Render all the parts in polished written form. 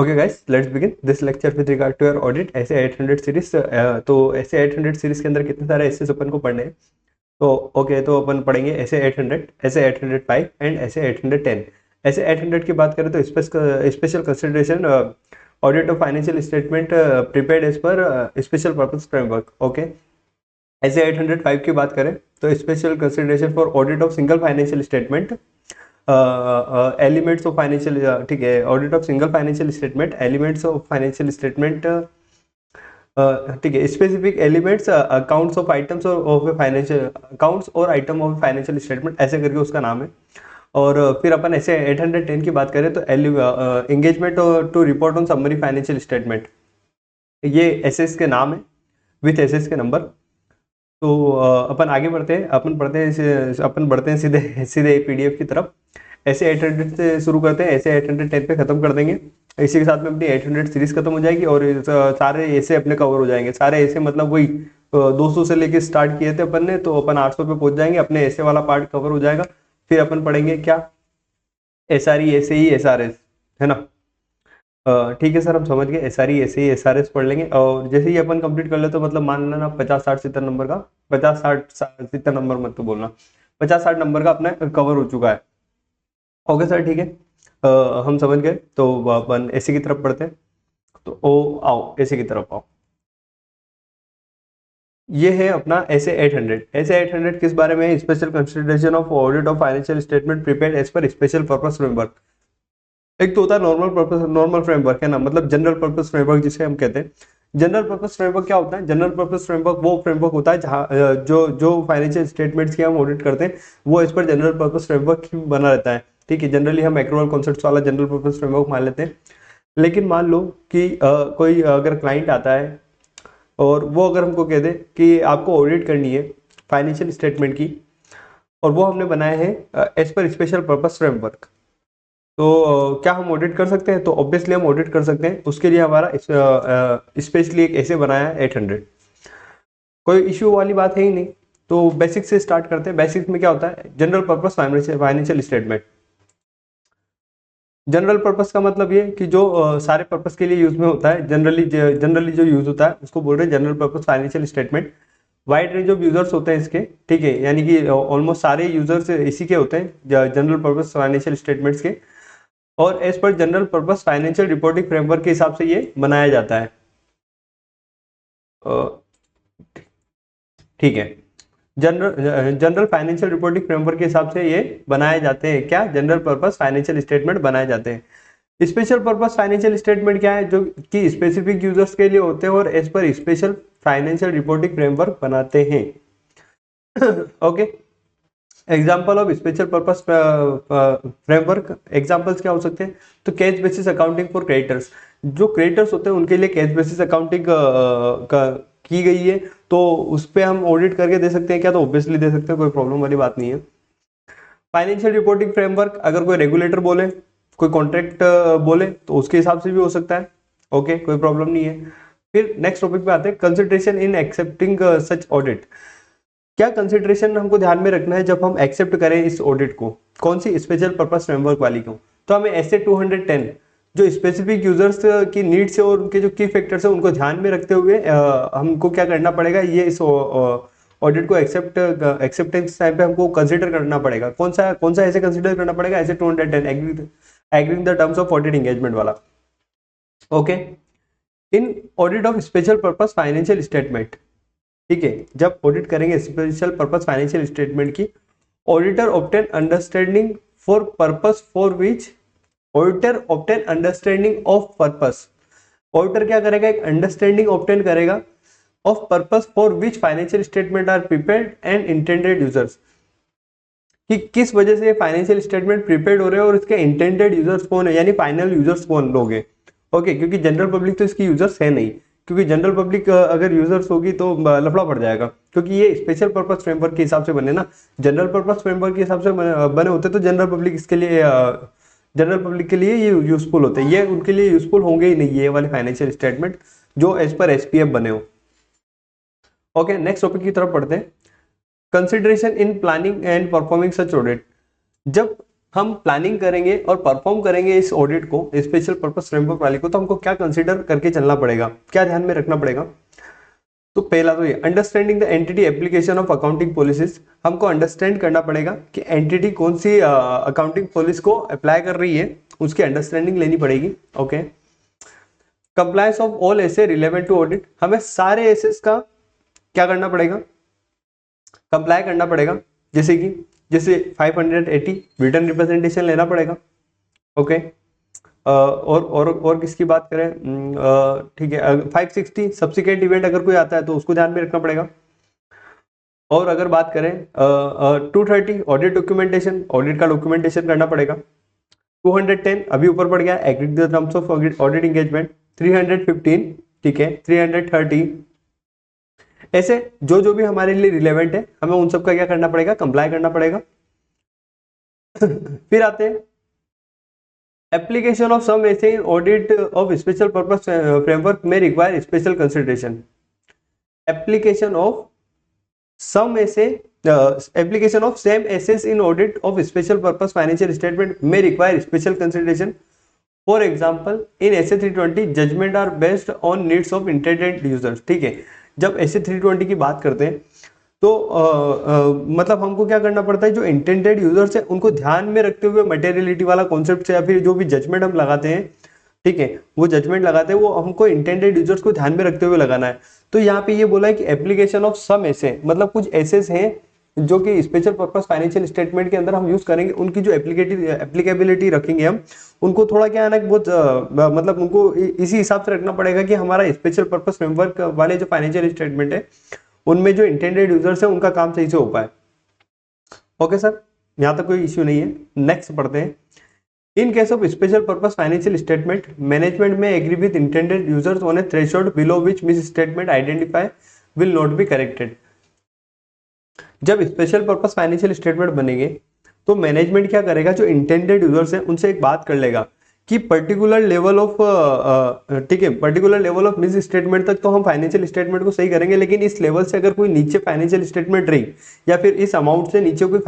Okay guys, let's begin this lecture with regard to your audit SA 800 series. तो ऐसे 800 series के अंदर कितने सारे ऐसे अपन को पढ़ने हैं। तो ओके, तो अपन पढ़ेंगे ऐसे 800, ऐसे 805 एंड ऐसे 810। ऐसे 800 की बात करें तो special consideration audit of financial statement prepared as per special purpose framework. Okay, SA 805 की बात करें तो special consideration for audit of single financial statement elements of financial, ठीक है, audit of single financial statement elements of financial statement, ठीक है, specific elements accounts of items of financial accounts और item of financial statement, SA करके उसका नाम है। और फिर अपन ऐसे 810 की बात करें तो engagement to report on summary financial statement, ये एसएस के नाम है विथ एसएस के नंबर। तो अपन आगे बढ़ते हैं, अपन बढ़ते हैं सीधे सीधे पीडीएफ की तरफ। ऐसे 800 से शुरू करते हैं, ऐसे 810 पे खत्म कर देंगे। इसी के साथ में अपनी 800 सीरीज खत्म हो जाएगी और सारे ऐसे अपने कवर हो जाएंगे। सारे ऐसे मतलब वही 200 से लेके स्टार्ट किए थे अपन ने, तो अपन 800 पे पहुंच जाएंगे, अपने ऐसे वाला पार्ट कवर हो जाएगा। फिर अपन पढ़ेंगे क्या, एसआरई ऐसे ही एसआरएस, है ना। ठीक है सर, हम समझ गए, एसआरई ऐसे ही एसआरएस पढ़ लेंगे। और जैसे ही अपन कंप्लीट कर ले तो मतलब मान लेना 50-60-70 नंबर का, 50-60-70 नंबर मत तो बोलना, 50-60 नंबर का अपना कवर हो चुका है। ओके सर, ठीक है, हम समझ गए। तो अपन ऐसे की तरफ पढ़ते हैं। तो ओ आओ, ऐसे की तरफ आओ। ये है अपना ऐसे 800। ऐसे 800 किस बारे में है? Special consideration of audit of financial statement prepared as per special purpose framework. एक तो होता है नॉर्मल फ्रेमवर्क, है ना, मतलब जनरल पर्पस फ्रेमवर्क जिसे हम कहते हैं। जनरल पर्पस फ्रेमवर्क क्या होता है? जनरल पर्पस फ्रेमवर्क वो फ्रेमवर्क होता है जहाँ जो जो फाइनेंशियल स्टेटमेंट्स की हम ऑडिट करते हैं वो इस पर जनरल पर्पस फ्रेमवर्क बना रहता है। ठीक है, जनरली हम एक्रूअल कॉन्सेप्ट्स वाला जनरल पर्पस फ्रेमवर्क मान लेते हैं। लेकिन मान लो कि कोई अगर क्लाइंट आता है और वो अगर हमको कह दे कि आपको ऑडिट करनी है फाइनेंशियल स्टेटमेंट की, और वो हमने बनाए हैं as per special purpose framework, तो क्या हम ऑडिट कर सकते हैं? तो ऑब्वियसली हम ऑडिट कर सकते हैं। उसके लिए हमारा स्पेशली एक ऐसे बनाया है 800। कोई इश्यू वाली बात है ही नहीं। तो बेसिक से स्टार्ट करते हैं। बेसिक में क्या होता है? General purpose financial statement. General purpose का मतलब ये कि जो सारे पर्पस के लिए यूज में होता है, जनरली जो यूज होता है उसको बोल रहे हैं general purpose financial statement. Wide range of users होते हैं इसके, ठीक है, यानी कि ऑलमोस्ट सारे यूजर्स इसी के होते हैं जनरल पर्पस फाइनेंशियल स्टेटमेंट्स के। और as per general purpose financial reporting framework के हिसाब से ये बनाया जाता है। ठीक है, जनरल फाइनेंशियल रिपोर्टिंग फ्रेमवर्क के हिसाब से ये बनाए जाते हैं। क्या? जनरल पर्पस फाइनेंशियल स्टेटमेंट बनाए जाते हैं। स्पेशल पर्पस फाइनेंशियल स्टेटमेंट क्या है? जो कि स्पेसिफिक यूजर्स के लिए होते हैं और as per special financial reporting framework बनाते हैं। Okay, example of special purpose framework, examples क्या हो सकते हैं? तो cash basis accounting for creditors, जो क्रेडिटर्स होते हैं उनके लिए कैश बेसिस अकाउंटिंग की गई है, तो उस पर हम ऑडिट करके दे सकते हैं क्या? तो ऑब्वियसली दे सकते हैं, कोई प्रॉब्लम वाली बात नहीं है। फाइनेंशियल रिपोर्टिंग फ्रेमवर्क अगर कोई रेगुलेटर बोले, कोई कॉन्ट्रैक्ट बोले, तो उसके हिसाब से भी हो सकता है। ओके, कोई प्रॉब्लम नहीं है। फिर नेक्स्ट टॉपिक पे आते हैं, consideration in accepting such audit. क्या कंसिडरेशन हमको ध्यान में रखना है जब हम एक्सेप्ट करें इस ऑडिट को? कौन सी? स्पेशल पर्पस फ्रेमवर्क वाली को। तो हमें ऐसे 210 जो स्पेसिफिक यूजर्स की नीड्स है और उनके जो की फैक्टर्स है उनको ध्यान में रखते हुए हमको क्या करना पड़ेगा? ये इस ऑडिट को एक्सेप्टेंस टाइम पे हमको कंसिडर करना पड़ेगा। कौन सा ऐसे कंसिडर करना पड़ेगा? SA 210 agreeing the terms of audit engagement वाला। Okay, in audit of special purpose financial statement, ठीक है, जब ऑडिट करेंगे स्पेशल पर्पस फाइनेंशियल स्टेटमेंट की, auditor obtain understanding for purpose for which auditor obtain understanding of purpose. Auditor क्या करेगा? एक understanding obtain करेगा of purpose for which financial statement are prepared and intended users, कि किस वजह से फाइनेंशियल स्टेटमेंट प्रिपेयर्ड हो रहे हैं और इसके इंटेंडेड यूजर्स कौन है, यानी फाइनल यूजर्स कौन लोग हैं। ओके, क्योंकि जनरल पब्लिक तो इसकी यूजर्स है नहीं, क्योंकि जनरल पब्लिक अगर यूजर्स होगी तो लफड़ा पड़ जाएगा, क्योंकि ये स्पेशल पर्पस फ्रेमवर्क के हिसाब से बने ना। जनरल पर्पस फ्रेमवर्क के हिसाब से बने होते तो जनरल पब्लिक इसके लिए जनरल पब्लिक के लिए ये यूजफुल होते हैं। ये उनके लिए यूजफुल होंगे ही नहीं ये वाले फाइनेंशियल स्टेटमेंट जो एज पर एसपीएफ बने हो। ओके, नेक्स्ट टॉपिक की तरफ पढ़ते हैं, consideration in planning and performing such audit. जब हम प्लानिंग करेंगे और परफॉर्म करेंगे इस ऑडिट को, स्पेशल पर्पस फ्रेमवर्क वाले को, तो हमको क्या कंसीडर करके चलना पड़ेगा, क्या ध्यान में रखना पड़ेगा? तो पहला तो ये understanding the entity application of accounting policies, हमको अंडरस्टैंड करना पड़ेगा कि एंटिटी कौन सी अकाउंटिंग पॉलिसी को अप्लाई कर रही है, उसकी अंडरस्टैंडिंग लेनी पड़ेगी। Okay, compliance of all SAs relevant to audit, हमें सारे एसेस का क्या करना पड़ेगा, कंप्लाई करना पड़ेगा। जैसे 580 रिटर्न रिप्रेजेंटेशन लेना पड़ेगा। ओके, और किसकी बात करें, ठीक है, 560 सब्सिक्वेंट इवेंट अगर कोई आता है तो उसको ध्यान में रखना पड़ेगा। और अगर बात करें 230 ऑडिट डॉक्यूमेंटेशन, ऑडिट का डॉक्यूमेंटेशन करना पड़ेगा। 210 अभी ऊपर पड़ गया agree the terms of audit engagement. 315, ठीक है, 330, ऐसे जो भी हमारे लिए रिलेवेंट है हमें उन सब का क्या करना पड़ेगा, कंप्लाई करना पड़ेगा। फिर आते हैं application of some SA audit of special purpose framework में require special consideration. Application of some SA application of same assets in audit of special purpose financial statement may require special consideration. For example, in SA 320 judgment are based on needs of intended users। ठीक है, जब SA 320 की बात करते हैं तो मतलब हमको क्या करना पड़ता है, जो इंटेंडेड यूजर्स है उनको ध्यान में रखते हुए मटेरियलिटी वाला कॉन्सेप्ट से या फिर जो भी जजमेंट हम लगाते हैं, ठीक है, वो जजमेंट लगाते हैं वो हमको इंटेंडेड यूजर्स को ध्यान में रखते हुए लगाना है। तो यहाँ पे ये बोला है कि एप्लीकेशन ऑफ सम ऐसे, मतलब कुछ एसेस हैं जो कि स्पेशल पर्पस फाइनेंशियल स्टेटमेंट के अंदर हम यूज करेंगे, उनकी जो एप्लीकेबिलिटी रखेंगे हम, उनको थोड़ा क्या है ना, बहुत मतलब उनको इसी हिसाब से रखना पड़ेगा कि हमारा स्पेशल पर्पस फ्रेमवर्क वाले जो फाइनेंशियल स्टेटमेंट है उनमें जो इंटेंडेड यूजर्स है उनका काम सही से हो पाए। ओके सर, यहाँ तक कोई इश्यू नहीं है। नेक्स्ट पढ़ते हैं, in case of special purpose financial statement management में agree with intended users on a threshold below which misstatement identify will not be corrected. जब स्पेशल पर्पस फाइनेंशियल स्टेटमेंट बनेंगे तो मैनेजमेंट क्या करेगा, जो इंटेंडेड यूजर्स हैं उनसे एक बात कर लेगा कि पर्टिकुलर लेवल ऑफ, ठीक है, particular level of miss statement तक तो हम फाइनेंशियल स्टेटमेंट को सही करेंगे, लेकिन इस लेवल से अगर कोई नीचे फाइनेंशियल स्टेटमेंट रही या फिर इस अमाउंट से नीचे कोई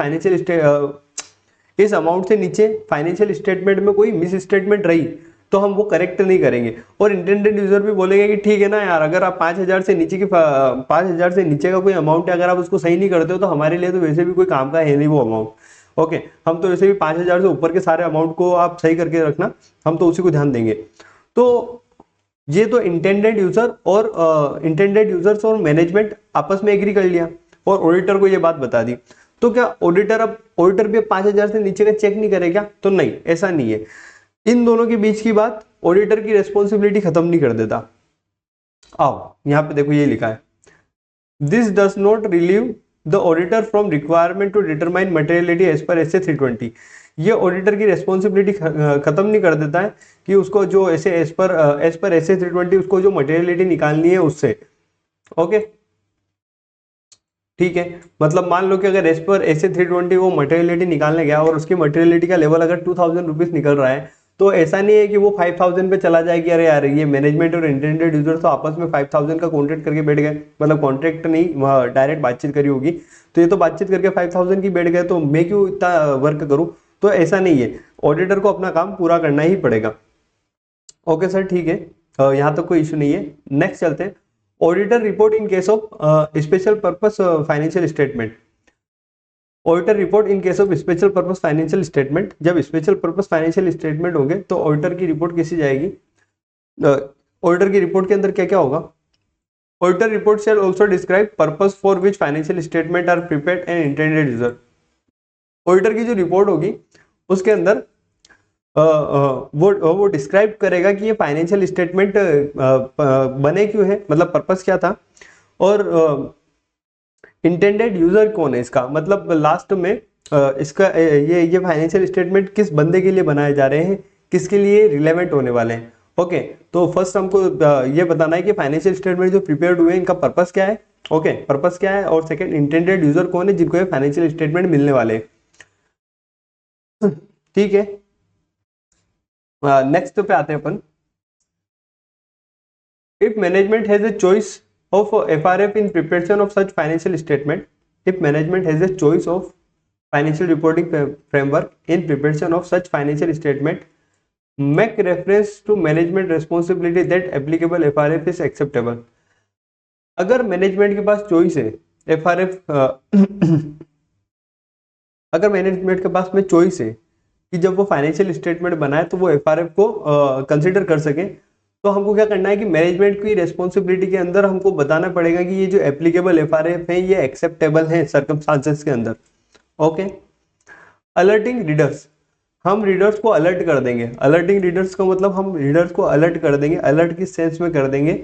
फाइनेंशियल स्टेटमेंट में कोई मिस स्टेटमेंट रही तो हम वो करेक्ट नहीं करेंगे। और इंटेंडेड यूजर भी बोलेंगे कि ठीक है ना यार, अगर आप 5,000 से नीचे की 5,000 से नीचे का कोई अमाउंट है, अगर आप उसको सही नहीं करते हो तो हमारे लिए तो वैसे भी कोई काम का है नहीं वो अमाउंट। ओके, हम तो वैसे भी 5,000 से ऊपर के सारे अमाउंट को आप सही करके रखना, हम तो उसी को ध्यान देंगे। तो ये तो इंटेंडेड यूजर्स और मैनेजमेंट आपस में एग्री कर लिया और ऑडिटर को ये बात बता दी। तो क्या ऑडिटर भी 5,000 से नीचे का चेक नहीं करेगा? तो नहीं, ऐसा नहीं है। इन दोनों के बीच की बात ऑडिटर की रेस्पॉन्सिबिलिटी खत्म नहीं कर देता। आओ यहां पे देखो, ये लिखा है, this does not relieve the auditor from requirement to determine materiality as per S 320। ये ऑडिटर की रेस्पॉन्सिबिलिटी खत्म नहीं कर देता है कि उसको जो ऐसे एज पर एस 320 उसको जो मटेरियलिटी निकालनी है उससे। ओके, ठीक है, मतलब मान लो कि अगर एज पर एस 320 वो मटेरियलिटी निकालने गया और उसकी मटेरियलिटी का लेवल अगर 2,000 रुपीज निकल रहा है, तो ऐसा नहीं है कि वो 5,000 पे चला जाए कि अरे यार ये मैनेजमेंट और इंटेंडेड यूजर तो आपस में 5,000 का कॉन्ट्रैक्ट करके बैठ गए, मतलब कॉन्ट्रैक्ट नहीं, डायरेक्ट बातचीत करी होगी, तो ये तो बातचीत करके 5,000 की बैठ गए, तो मैं क्यों इतना वर्क करूं? तो ऐसा नहीं है, ऑडिटर को अपना काम पूरा करना ही पड़ेगा। ओके सर, ठीक है, यहाँ तक कोई इशू नहीं है। नेक्स्ट चलते हैं, auditor report in case of special purpose financial statement. Auditor report in case of special purpose financial statement, जब स्पेशल पर्पस फाइनेंशियल स्टेटमेंट होंगे तो ऑडिटर की रिपोर्ट कैसी जाएगी? ऑडिटर की रिपोर्ट के अंदर क्या क्या होगा? Auditor report shall also describe purpose for which financial statement are prepared and intended user. Auditor की जो रिपोर्ट होगी उसके अंदर वो डिस्क्राइब करेगा कि ये फाइनेंशियल स्टेटमेंट बने क्यों है, मतलब पर्पस क्या था, और इंटेंडेड यूजर कौन है इसका, मतलब लास्ट में इसका ये फाइनेंशियल स्टेटमेंट किस बंदे के लिए बनाए जा रहे हैं, किसके लिए रिलेवेंट होने वाले हैं। ओके, तो फर्स्ट हमको ये बताना है कि फाइनेंशियल स्टेटमेंट जो प्रिपेयर्ड हुए हैं इनका पर्पस क्या है। ओके, पर्पस क्या है, और सेकंड इंटेंडेड यूजर कौन है जिनको ये फाइनेंशियल स्टेटमेंट मिलने वाले हैं। ठीक है, नेक्स्ट पे आते हैं अपन, if management has a choice of FRF in preparation of such financial statement, if management has a choice of financial reporting framework in preparation of such financial statement make reference to management responsibility that applicable FRF is acceptable. अगर management के पास choice है FRF अगर management के पास में choice है कि जब वो फाइनेंशियल स्टेटमेंट बनाए तो वो FRF को कंसिडर कर सके, तो हमको क्या करना है कि मैनेजमेंट की रिस्पॉन्सिबिलिटी के अंदर हमको बताना पड़ेगा कि ये जो एप्लीकेबल FRF है ये एक्सेप्टेबल है सर्कमस्टांसेस के अंदर। ओके, अलर्टिंग रीडर्स, हम रीडर्स को अलर्ट कर देंगे। अलर्टिंग रीडर्स का मतलब हम रीडर्स को अलर्ट कर देंगे। अलर्ट किस सेंस में कर देंगे?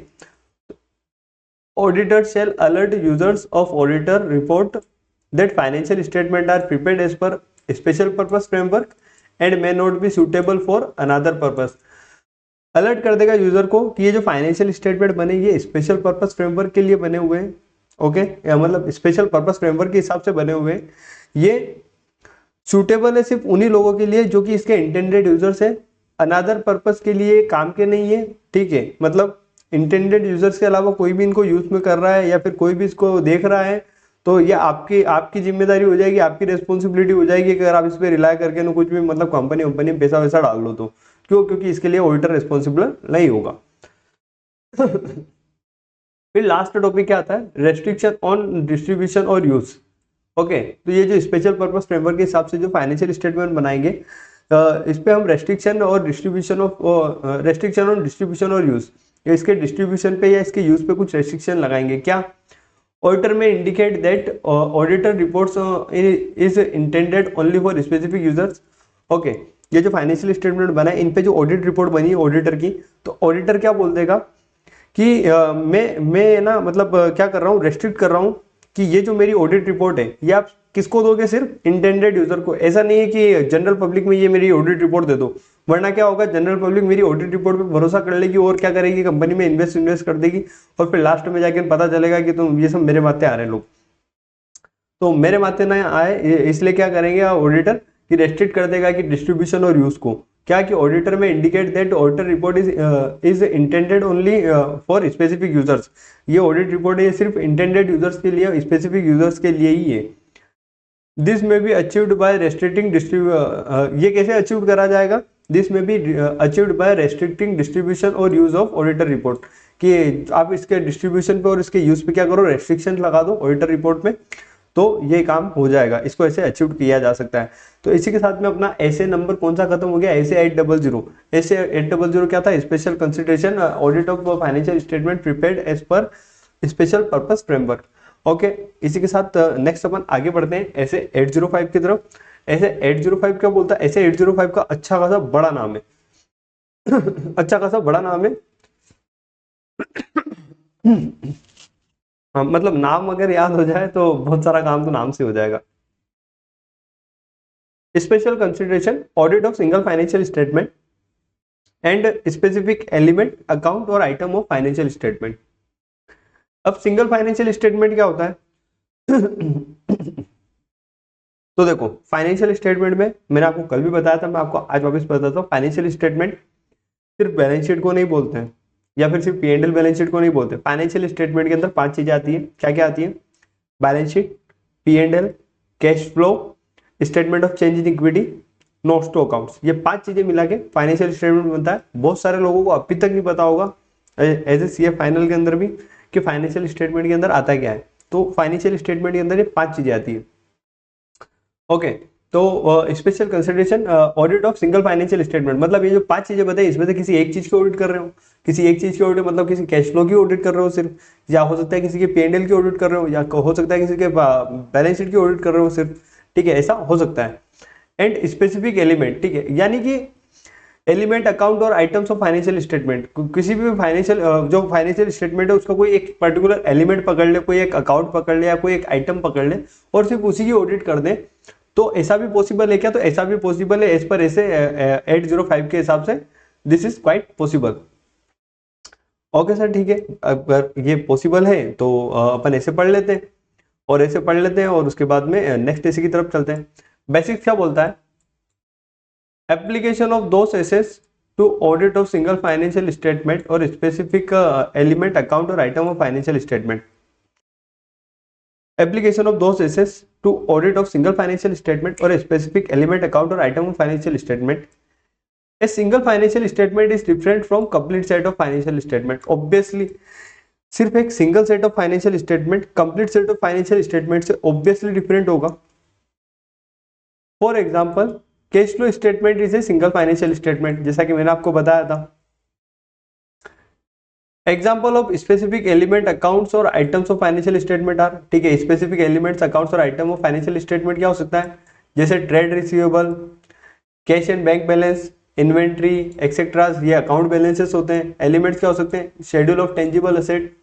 Auditor shall alert users of auditor report that financial statement are prepared as per special purpose framework and may not be suitable for another purpose। Alert कर देगा यूजर को कि ये जो फाइनेंशियल स्टेटमेंट बने ये स्पेशल पर्पस फ्रेमवर्क के लिए बने हुए हैं। ओके, या मतलब स्पेशल पर्पस फ्रेमवर्क के हिसाब से बने हुए हैं। ये सूटेबल है सिर्फ उन्हीं लोगों के लिए जो कि इसके इंटेंडेड यूजर्स है, अनदर पर्पस के लिए काम के नहीं है। ठीक है, मतलब इंटेंडेड यूजर्स के अलावा कोई भी इनको यूज में कर रहा है या फिर कोई भी इसको देख रहा है तो ये आपकी जिम्मेदारी हो जाएगी, आपकी रिस्पॉन्सिबिलिटी हो जाएगी कि अगर आप इस पर रिलाय करके ना कुछ भी मतलब कंपनी में पैसा वैसा डाल लो तो क्यों? क्योंकि इसके लिए ऑडिटर रिस्पॉन्सिबल नहीं होगा। फिर लास्ट टॉपिक क्या आता है? रेस्ट्रिक्शन ऑन डिस्ट्रीब्यूशन और यूज। ओके, तो ये जो स्पेशल पर्पस फ्रेमवर्क के हिसाब से जो फाइनेंशियल स्टेटमेंट बनाएंगे इस पे हम रेस्ट्रिक्शन और डिस्ट्रीब्यूशन ऑन डिस्ट्रीब्यूशन और यूज, इसके डिस्ट्रीब्यूशन पे या इसके यूज पे कुछ रेस्ट्रिक्शन लगाएंगे। क्या? ऑडिटर में indicate that auditor reports is intended only for specific users. Okay, ये जो फाइनेंशियल स्टेटमेंट बना है इन पे जो ऑडिट रिपोर्ट बनी है ऑडिटर की, तो ऑडिटर क्या बोल देगा कि मैं ना मतलब क्या कर रहा हूँ, रेस्ट्रिक्ट कर रहा हूँ कि ये जो मेरी ऑडिट रिपोर्ट है ये आप किसको दोगे? सिर्फ इंटेंडेड यूजर को। ऐसा नहीं है कि जनरल पब्लिक में ये मेरी ऑडिट रिपोर्ट दे दो, वरना क्या होगा, जनरल पब्लिक मेरी ऑडिट रिपोर्ट पे भरोसा कर लेगी और क्या करेगी, कंपनी में इन्वेस्ट कर देगी और फिर लास्ट में जाके पता चलेगा कि तुम ये सब मेरे माथे आ रहे हैं लोग, तो मेरे माथे ना आए इसलिए क्या करेंगे ऑडिटर कि रेस्ट्रिक्ट कर देगा कि डिस्ट्रीब्यूशन और यूज को। क्या कि ऑडिटर में indicate that auditor report is intended only for specific users. ये ऑडिट रिपोर्ट है सिर्फ इंटेंडेड यूजर्स के लिए, स्पेसिफिक यूजर्स के लिए ही है। दिस में बी अचीव्ड बाय रेस्ट्रिक्टिंग ये कैसे अचीव करा जाएगा? दिस में be achieved by restricting distribution और यूज ऑफ ऑडिटर रिपोर्ट, कि आप इसके डिस्ट्रीब्यूशन पे और इसके यूज पे क्या करो, रेस्ट्रिक्शन लगा दो ऑडिटर रिपोर्ट में, तो ये काम हो जाएगा। इसको ऐसे अचीव किया जा सकता है। तो इसी के साथ में अपना ऐसे नंबर कौन सा खत्म हो गया? ऐसे 800। ऐसे 800 क्या था? Special consideration audit of financial statement prepared as per special purpose framework. Okay, इसी के साथ नेक्स्ट अपन आगे बढ़ते हैं ऐसे 805 की तरफ। ऐसे 805 क्या बोलता है? ऐसे 805 का अच्छा खासा बड़ा नाम है अच्छा खासा बड़ा नाम है मतलब नाम अगर याद हो जाए तो बहुत सारा काम तो नाम से हो जाएगा। Special consideration audit of single financial statement and specific element account और आइटम ऑफ फाइनेंशियल स्टेटमेंट। अब सिंगल फाइनेंशियल स्टेटमेंट क्या होता है? तो देखो, फाइनेंशियल स्टेटमेंट में मैंने आपको कल भी बताया था, मैं आपको आज वापस बताता हूँ। फाइनेंशियल स्टेटमेंट सिर्फ बैलेंस शीट को नहीं बोलते हैं या फिर सिर्फ P&L बैलेंस शीट को नहीं बोलते। फाइनेंशियल स्टेटमेंट के अंदर 5 चीजें आती है। क्या क्या आती है? Balance sheet, P&L, cash flow, statement of change in equity, notes to accounts. ये 5 चीजें मिला के फाइनेंशियल स्टेटमेंट बनता है। बहुत सारे लोगों को अभी तक नहीं पता होगा एज ए CA फाइनल के अंदर भी कि फाइनेंशियल स्टेटमेंट के अंदर आता क्या है। तो फाइनेंशियल स्टेटमेंट के अंदर ये 5 चीजें आती है। ओके, तो special consideration audit of single financial statement, मतलब ये जो 5 चीजें बताई इसमें से किसी एक चीज की ऑडिट कर रहे हो, किसी एक चीज की ऑडिट मतलब किसी कैश फ्लो की ऑडिट कर रहे हो सिर्फ, या हो सकता है किसी के P&L की ऑडिट कर रहे हो, या हो सकता है किसी के बैलेंस शीट की ऑडिट कर रहे हो सिर्फ। ठीक है, ऐसा हो सकता है। एंड स्पेसिफिक एलिमेंट, ठीक है, यानी कि एलिमेंट, अकाउंट और आइटम्स ऑफ फाइनेंशियल स्टेटमेंट। किसी भी फाइनेंशियल जो फाइनेंशियल स्टेटमेंट है उसका कोई एक पर्टिकुलर एलिमेंट पकड़ ले, कोई एक अकाउंट पकड़ ले या कोई एक आइटम पकड़ ले और सिर्फ उसी की ऑडिट कर दे, तो ऐसा भी पॉसिबल है क्या? तो ऐसा भी पॉसिबल है एज पर ऐसे 805 के हिसाब से this is quite possible. Okay sir, ठीक है, अगर ये पॉसिबल है तो अपन ऐसे पढ़ लेते हैं और ऐसे पढ़ लेते हैं और उसके बाद में नेक्स्ट ऐसे की तरफ चलते हैं। बेसिक्स क्या बोलता है? एप्लीकेशन ऑफ दोस एसेट्स to audit of single financial statement और स्पेसिफिक एलिमेंट, अकाउंट और item of financial statement. Application of those एसेट्स to audit of single financial statement or a specific element, account or item of financial statement. A single financial statement is different from complete set of financial statement. Obviously सिर्फ एक single set of financial statement complete set of financial statement से obviously different होगा. For example cash flow statement is a single financial statement, जैसा कि मैंने आपको बताया था. Example of specific element accounts or items of financial statement are. ठीक है, स्पेसिफिक एलिमेंट्स अकाउंट्स और आइटम ऑफ फाइनेंशियल स्टेटमेंट क्या हो सकता है, जैसे trade receivable, cash and bank balance, inventory etcetera, ये अकाउंट बैलेंसेस होते हैं. एलिमेंट्स क्या हो सकते हैं, schedule of tangible asset.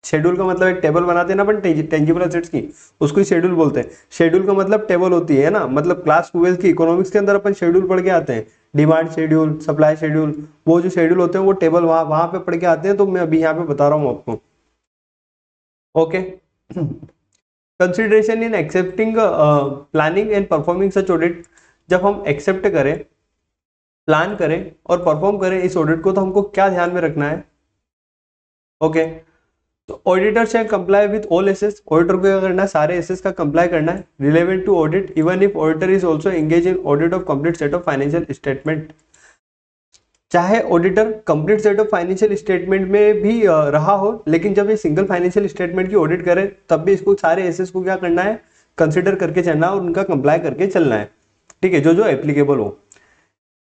Schedule का मतलब एक टेबल बनाते हैं ना अपन टेंजिबल असेट्स की, उसको ही शेड्यूल बोलते हैं. शेड्यूल का मतलब टेबल होती है ना, मतलब क्लास 12 की इकोनॉमिक्स के अंदर अपन शेड्यूल पढ़ के आते हैं. डिमांड शेड्यूल, सप्लाई शेड्यूल, वो जो शेड्यूल होते हैं वो टेबल वहां पे पढ़ के आते हैं. तो मैं अभी यहाँ पे बता रहा हूँ आपको. Okay. Consideration in accepting planning and performing such audit. जब हम एक्सेप्ट करें, प्लान करें और परफॉर्म करें इस ऑडिट को, तो हमको क्या ध्यान में रखना है. ओके. तो auditor shall comply with all SAs. Auditor को क्या करना है, सारे एसेस का कंप्लाई करना है. Relevant to audit even if auditor is also engage in audit of complete set of financial statement. चाहे auditor complete set of financial statement में भी रहा हो, लेकिन जब ये सिंगल फाइनेंशियल स्टेटमेंट की ऑडिट करे तब भी इसको सारे एसेस को क्या करना है, कंसिडर करके चलना और उनका कंप्लाई करके चलना है. ठीक है, जो जो एप्लीकेबल हो.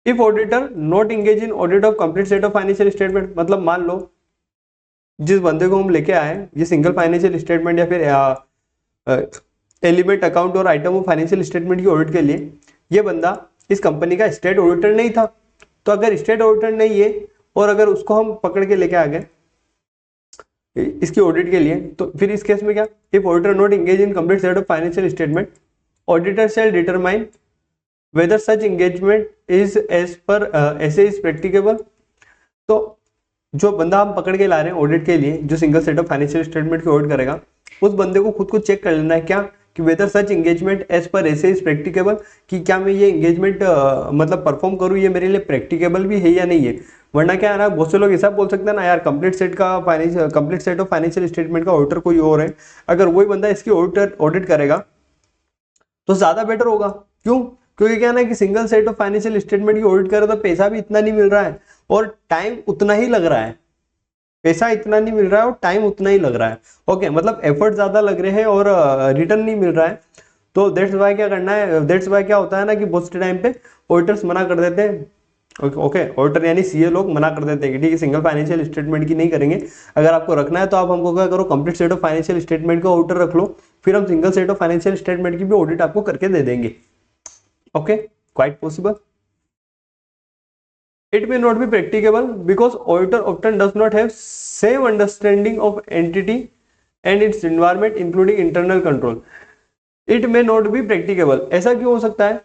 If auditor not engage in audit of complete set of financial statement, मतलब मान लो जिस बंदे को हम लेके आए ये सिंगल फाइनेंशियल स्टेटमेंट या फिर एलिमेंट अकाउंट और आइटम ऑफ फाइनेंशियल स्टेटमेंट की ऑडिट के लिए, ये बंदा इस कंपनी का स्टेट ऑडिटर नहीं था. तो अगर स्टेट ऑडिटर नहीं है और अगर उसको हम पकड़ के लेके आ गए इसकी ऑडिट के लिए, तो फिर इस केस में क्या, if auditor not engage in complete set of financial statement, auditor shall determine whether such engagement is as per SA is practicable. तो जो बंदा हम पकड़ के ला रहे हैं ऑडिट के लिए, जो single set of financial statement की ऑडिट करेगा, उस बंदे को खुद को चेक कर लेना है क्या, कि weather such engagement as per SA is practicable, कि क्या मैं ये एंगेजमेंट मतलब परफॉर्म करूँ, ये मेरे लिए प्रैक्टिकेबल भी है या नहीं है. वरना क्या है ना, बहुत से लोग ऐसा बोल सकते हैं ना, यार complete set of financial statement का ऑडिटर कोई और है, अगर वही बंदा इसकी ऑडिट करेगा तो ज्यादा बेटर होगा. क्यों, क्योंकि क्या ना कि single set of financial statement की ऑडिट करे तो पैसा भी इतना नहीं मिल रहा है और टाइम उतना ही लग रहा है. पैसा इतना नहीं मिल रहा है और टाइम उतना ही लग रहा है. ओके, मतलब एफर्ट ज्यादा लग रहे हैं और रिटर्न नहीं मिल रहा है. तो दैट्स वाई क्या करना है, दैट्स वाई क्या होता है ना कि बहुत से टाइम पे ऑडिटर्स मना कर देते हैं. ओके, ऑडिटर यानी सीए लोग मना कर देते हैं कि ठीक है सिंगल फाइनेंशियल स्टेटमेंट की नहीं करेंगे. अगर आपको रखना है तो आप हमको क्या करो, complete set of financial statement का ऑडिटर रख लो, फिर हम single set of financial statement की भी ऑडिट आपको करके दे देंगे. Okay, quite possible. It may not be practicable because auditor often does not have same understanding of entity and its environment including internal control. It may not be practicable. ऐसा क्यों हो सकता है,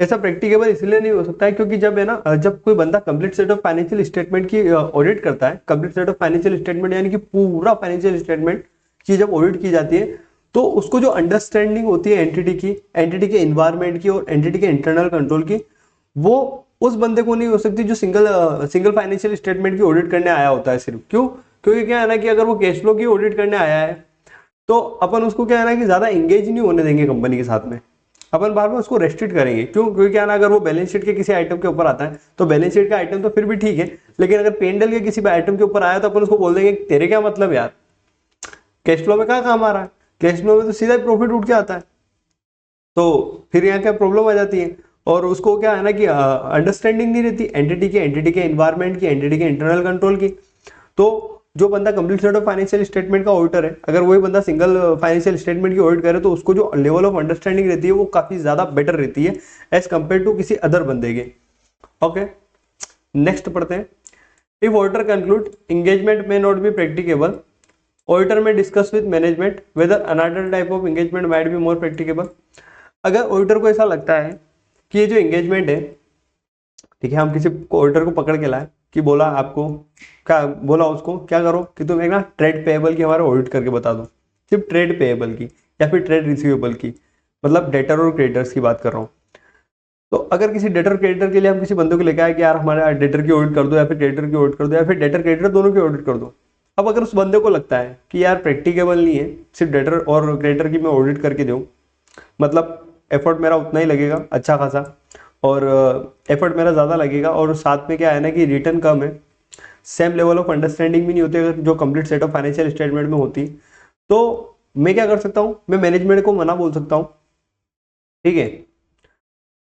ऐसा प्रैक्टिकेबल इसलिए नहीं हो सकता है क्योंकि जब है ना, जब कोई बंदा complete set of financial statement की ऑडिट करता है, complete set of financial statement यानी कि पूरा फाइनेंशियल स्टेटमेंट की जब ऑडिट की जाती है, तो उसको जो अंडरस्टैंडिंग होती है एंटिटी के एनवायरनमेंट की और एंटिटी के इंटरनल कंट्रोल की, वो उस बंदे को नहीं हो सकती जो सिंगल फाइनेंशियल स्टेटमेंट की ऑडिट करने आया होता है सिर्फ. क्यों, क्योंकि क्या है ना कि अगर वो कैश फ्लो की ऑडिट करने आया है तो अपन उसको क्या है ना कि ज्यादा एंगेज नहीं होने देंगे कंपनी के साथ में, अपन बार बार उसको रेस्ट्रिक्ट करेंगे. क्यों, क्योंकि क्या है ना, अगर वो बैलेंस शीट के किसी आइटम के ऊपर आता है तो बैलेंस शीट का आइटम तो फिर भी ठीक है, लेकिन अगर पेंडल के किसी आइटम के ऊपर आया तो अपन उसको बोल देंगे तेरे क्या मतलब यार, कैश फ्लो में क्या काम आ रहा है, कैश फ्लो में तो सीधा प्रॉफिट उठ के आता है. तो फिर यहाँ क्या प्रॉब्लम आ जाती है. और उसको क्या है ना कि अंडरस्टैंडिंग नहीं रहती एंटिटी के एनवायरनमेंट की, एंटिटी के इंटरनल कंट्रोल की. तो जो बंदा complete set of financial statement का ऑडिटर है, अगर वही बंदा सिंगल फाइनेंशियल स्टेटमेंट की ऑडिट करे तो उसको जो लेवल ऑफ अंडरस्टैंडिंग रहती है वो काफी ज्यादा बेटर रहती है एज कंपेयर टू किसी अदर बंदे के. ओके, नेक्स्ट पढ़ते हैं. If auditor conclude engagement may not be practicable, auditor may discuss with management whether another type of engagement might be more practicable. अगर ऑडिटर को ऐसा लगता है कि ये जो एंगेजमेंट है, ठीक है, हम किसी ऑडिटर को पकड़ के लाए कि बोला आपको क्या, बोला उसको क्या करो कि तुम एक ना ट्रेड पेएबल की हमारा ऑडिट करके बता दो, सिर्फ ट्रेड पेएबल की या फिर ट्रेड रिसीवेबल की, मतलब डेटर और क्रेडिटर्स की बात कर रहा हूँ. तो अगर किसी डेटर क्रेडिटर के लिए हम किसी बंदे को लेकर आए कि यार हमारे डेटर की ऑडिट कर दो या फिर क्रेडिटर की ऑडिट कर दो या फिर डेटर क्रेडिटर दोनों की ऑडिट कर दो, अब अगर उस बंदे को लगता है कि यार प्रैक्टिकेबल नहीं है सिर्फ डेटर और क्रेडिटर की मैं ऑडिट करके दूँ, मतलब एफर्ट मेरा उतना ही लगेगा अच्छा खासा, और एफर्ट मेरा ज़्यादा लगेगा, और साथ में क्या है ना कि रिटर्न कम है, सेम लेवल ऑफ अंडरस्टैंडिंग भी नहीं होती अगर जो complete set of financial statement में होती, तो मैं क्या कर सकता हूँ, मैं मैनेजमेंट को मना बोल सकता हूँ। ठीक है,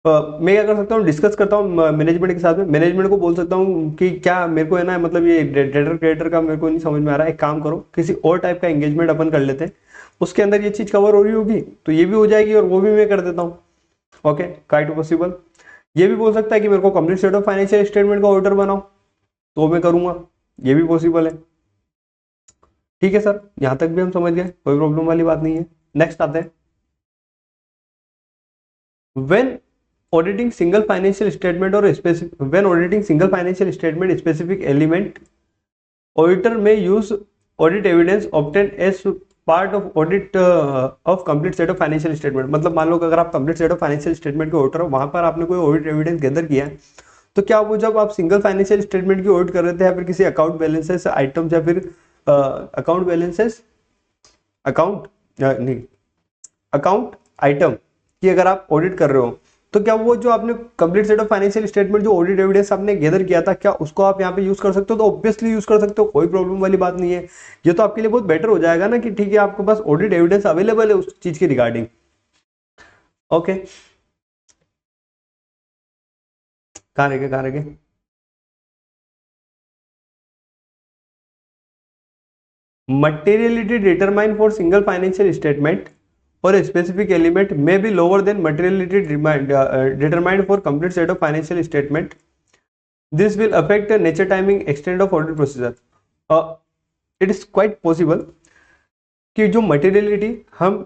मैं क्या कर सकता हूँ, डिस्कस करता हूँ मैनेजमेंट के साथ में, मैनेजमेंट को बोल सकता हूँ कि क्या मेरे को है ना, मतलब ये डेटर क्रिएटर का मेरे को नहीं समझ में आ रहा है, एक काम करो किसी और टाइप का एंगेजमेंट अपन कर लेते हैं, उसके अंदर ये चीज़ कवर हो रही होगी तो ये भी हो जाएगी और वो भी मैं कर देता हूँ। Okay, kite possible. ये भी बोल सकता है कि मेरे को complete set of financial statement का ऑडिटर बनाओ, तो मैं करूँगा, ये भी पॉसिबल है। ठीक है सर, यहाँ तक भी हम समझ गए, कोई प्रॉब्लम वाली बात नहीं है। नेक्स्ट आते हैं, when auditing single financial statement or specific when auditing single financial statement specific element, auditor may use audit evidence obtained as part of audit of complete set of financial statement। मतलब मान लो कि अगर आप complete set of financial statement के auditor हो, वहां पर आपने कोई ऑडिट एविडेंस गैदर किया है, तो क्या वो जब आप सिंगल फाइनेंशियल स्टेटमेंट की ऑडिट कर रहे थे या फिर किसी अकाउंट बैलेंसेस आइटम्स या फिर अकाउंट बैलेंसेस अकाउंट नहीं अकाउंट आइटम की अगर आप ऑडिट कर रहे हो, तो क्या वो जो आपने complete set of financial statement जो ऑडिट एविडेंस आपने गैदर किया था, क्या उसको आप यहाँ पे यूज कर सकते हो? तो ऑब्वियसली यूज कर सकते हो, कोई प्रॉब्लम वाली बात नहीं है। ये तो आपके लिए बहुत बेटर हो जाएगा ना कि ठीक है आपके पास ऑडिट एविडेंस अवेलेबल है उस चीज के रिगार्डिंग। ओके, कहाँ रह गए? Materiality determined for single financial statement or a specific element may be lower than materiality determined for complete set of financial statement. This will affect the nature, timing, extent of audit procedure. It is quite possible कि जो materiality हम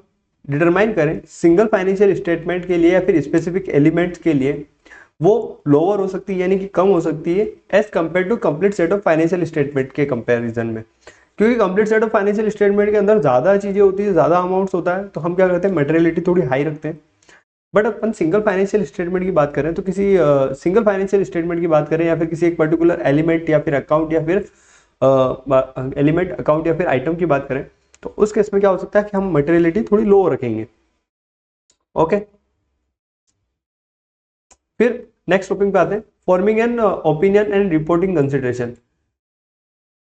determine करें single financial statement के लिए या फिर specific elements के लिए, वो लोअर हो सकती है, यानी कि कम हो सकती है as compare to complete set of financial statement के कंपैरिजन में। क्योंकि complete set of financial statement के अंदर ज़्यादा चीज़ें होती है, ज़्यादा अमाउंट्स होता है, तो हम क्या करते हैं मटेरियलिटी थोड़ी हाई रखते हैं। But upon single financial statement की बात करें तो किसी सिंगल फाइनेंशियल स्टेटमेंट की बात करें या फिर किसी एक पर्टिकुलर एलिमेंट या फिर अकाउंट या फिर एलिमेंट अकाउंट या फिर आइटम की बात करें, तो उस केस में क्या हो सकता है कि हम मटेरियलिटी थोड़ी लो रखेंगे। ओके, फिर नेक्स्ट टॉपिक पे आते हैं, forming an opinion and reporting consideration.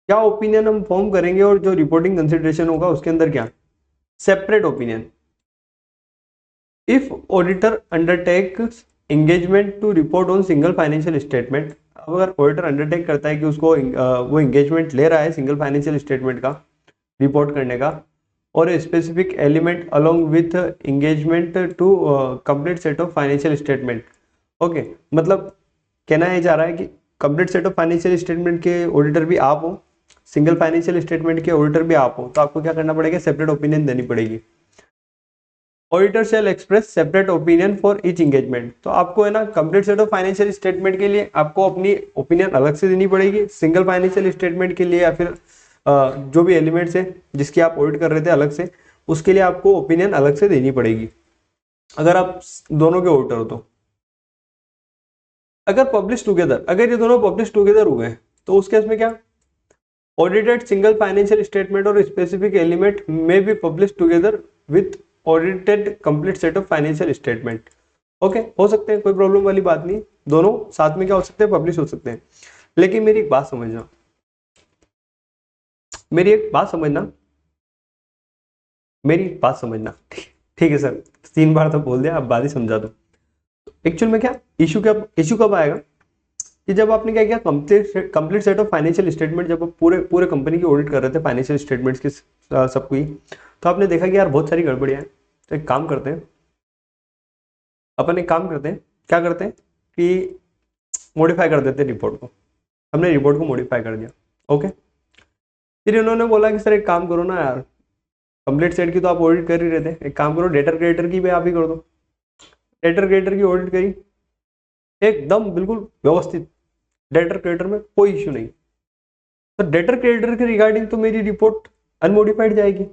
क्या ओपिनियन हम फॉर्म करेंगे और जो रिपोर्टिंग कंसिडरेशन होगा उसके अंदर क्या separate opinion. If auditor undertakes engagement to report on single financial statement, अगर ऑडिटर अंडरटेक करता है कि उसको वो एंगेजमेंट ले रहा है सिंगल फाइनेंशियल स्टेटमेंट का रिपोर्ट करने का, और a specific element along with engagement to complete set of financial statement. Okay, मतलब कहना ये जा रहा है कि complete set of financial statement के ऑडिटर भी आप हो, सिंगल फाइनेंशियल स्टेटमेंट के ऑडिटर भी आप हो, तो आपको क्या करना पड़ेगा, सेपरेट ओपिनियन देनी पड़ेगी। Auditor shall express separate opinion for each engagement. तो आपको है ना complete set of financial statement के लिए आपको अपनी ओपिनियन अलग से देनी पड़ेगी, सिंगल फाइनेंशियल स्टेटमेंट के लिए या फिर जो भी एलिमेंट्स है जिसकी आप ऑडिट कर रहे थे अलग से, उसके लिए आपको ओपिनियन अलग से देनी पड़ेगी अगर आप दोनों के ऑडिटर हो तो। अगर पब्लिश टुगेदर, अगर ये दोनों पब्लिश टुगेदर हो गए तो उस केस में क्या, ऑडिटेड सिंगल फाइनेंशियल स्टेटमेंट और स्पेसिफिक एलिमेंट में be publish together with audited complete set of financial statement. Okay, हो सकते हैं, कोई प्रॉब्लम वाली बात नहीं, दोनों साथ में क्या हो सकते हैं, पब्लिश हो सकते हैं। लेकिन मेरी एक बात समझना, मेरी एक बात समझना, मेरी बात समझना, ठीक है सर, 3 बार तो बोल दिया, अब बात ही समझा दो। एक्चुअल में क्या इशू कब आएगा कि जब आपने क्या किया, complete set of financial statement, जब आप पूरे कंपनी की ऑडिट कर रहे थे फाइनेंशियल स्टेटमेंट्स की सबको ही, तो आपने देखा कि यार बहुत सारी गड़बड़ियां हैं, तो एक काम करते हैं, अपन एक काम करते हैं, क्या करते हैं कि मॉडिफाई कर देते हैं रिपोर्ट को। हमने रिपोर्ट को मॉडिफाई कर दिया। ओके, फिर इन्होंने बोला कि सर एक काम करो ना यार, कंप्लीट सेट की तो आप ऑडिट कर ही रहे थे, एक काम करो डेटर क्रिएटर की भी आप ही कर दो। डेटर क्रिएटर की ऑडिट करी, एकदम बिल्कुल व्यवस्थित, डेटर क्रिएटर में कोई इश्यू नहीं। तो डेटर क्रिएटर के रिगार्डिंग तो मेरी रिपोर्ट अनमोडिफाइड जाएगी,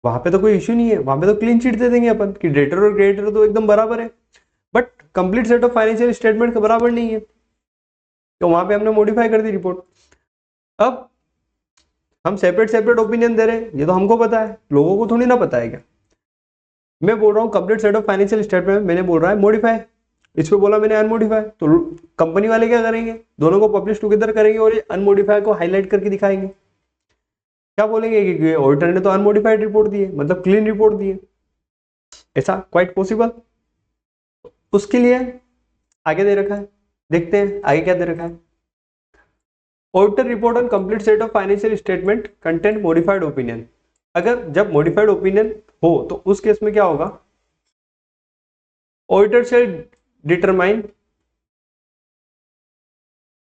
वहां पे तो कोई इश्यू नहीं है, वहां पे तो क्लीन शीट दे देंगे अपन कि डेटर और क्रिएटर तो एकदम बराबर है। But complete set of financial statement का बराबर नहीं है, तो वहां पे हमने मॉडिफाई कर दी रिपोर्ट। अब हम सेपरेट सेपरेट ओपिनियन दे रहे हैं, ये तो हमको पता है, लोगों को थोड़ी ना पता है क्या। मैं बोल रहा हूँ complete set of financial statement, मैंने बोल रहा है मॉडिफाई, इस पे बोला मैंने अनमोडिफाई, तो कंपनी वाले क्या करेंगे, दोनों को पब्लिश टुगेदर करेंगे और ये अनमोडिफाई को हाईलाइट करके दिखाएंगे। क्या बोलेंगे कि ऑडिटर ने तो अनमोडिफाइड रिपोर्ट दी है, मतलब क्लीन रिपोर्ट दी है, ऐसा क्वाइट पॉसिबल। उसके लिए आगे दे रखा है, देखते हैं आगे क्या दे रखा है। Auditor report on complete set of financial statement content modified opinion. अगर जब मॉडिफाइड ओपिनियन हो तो उस केस में क्या होगा, auditor shall determine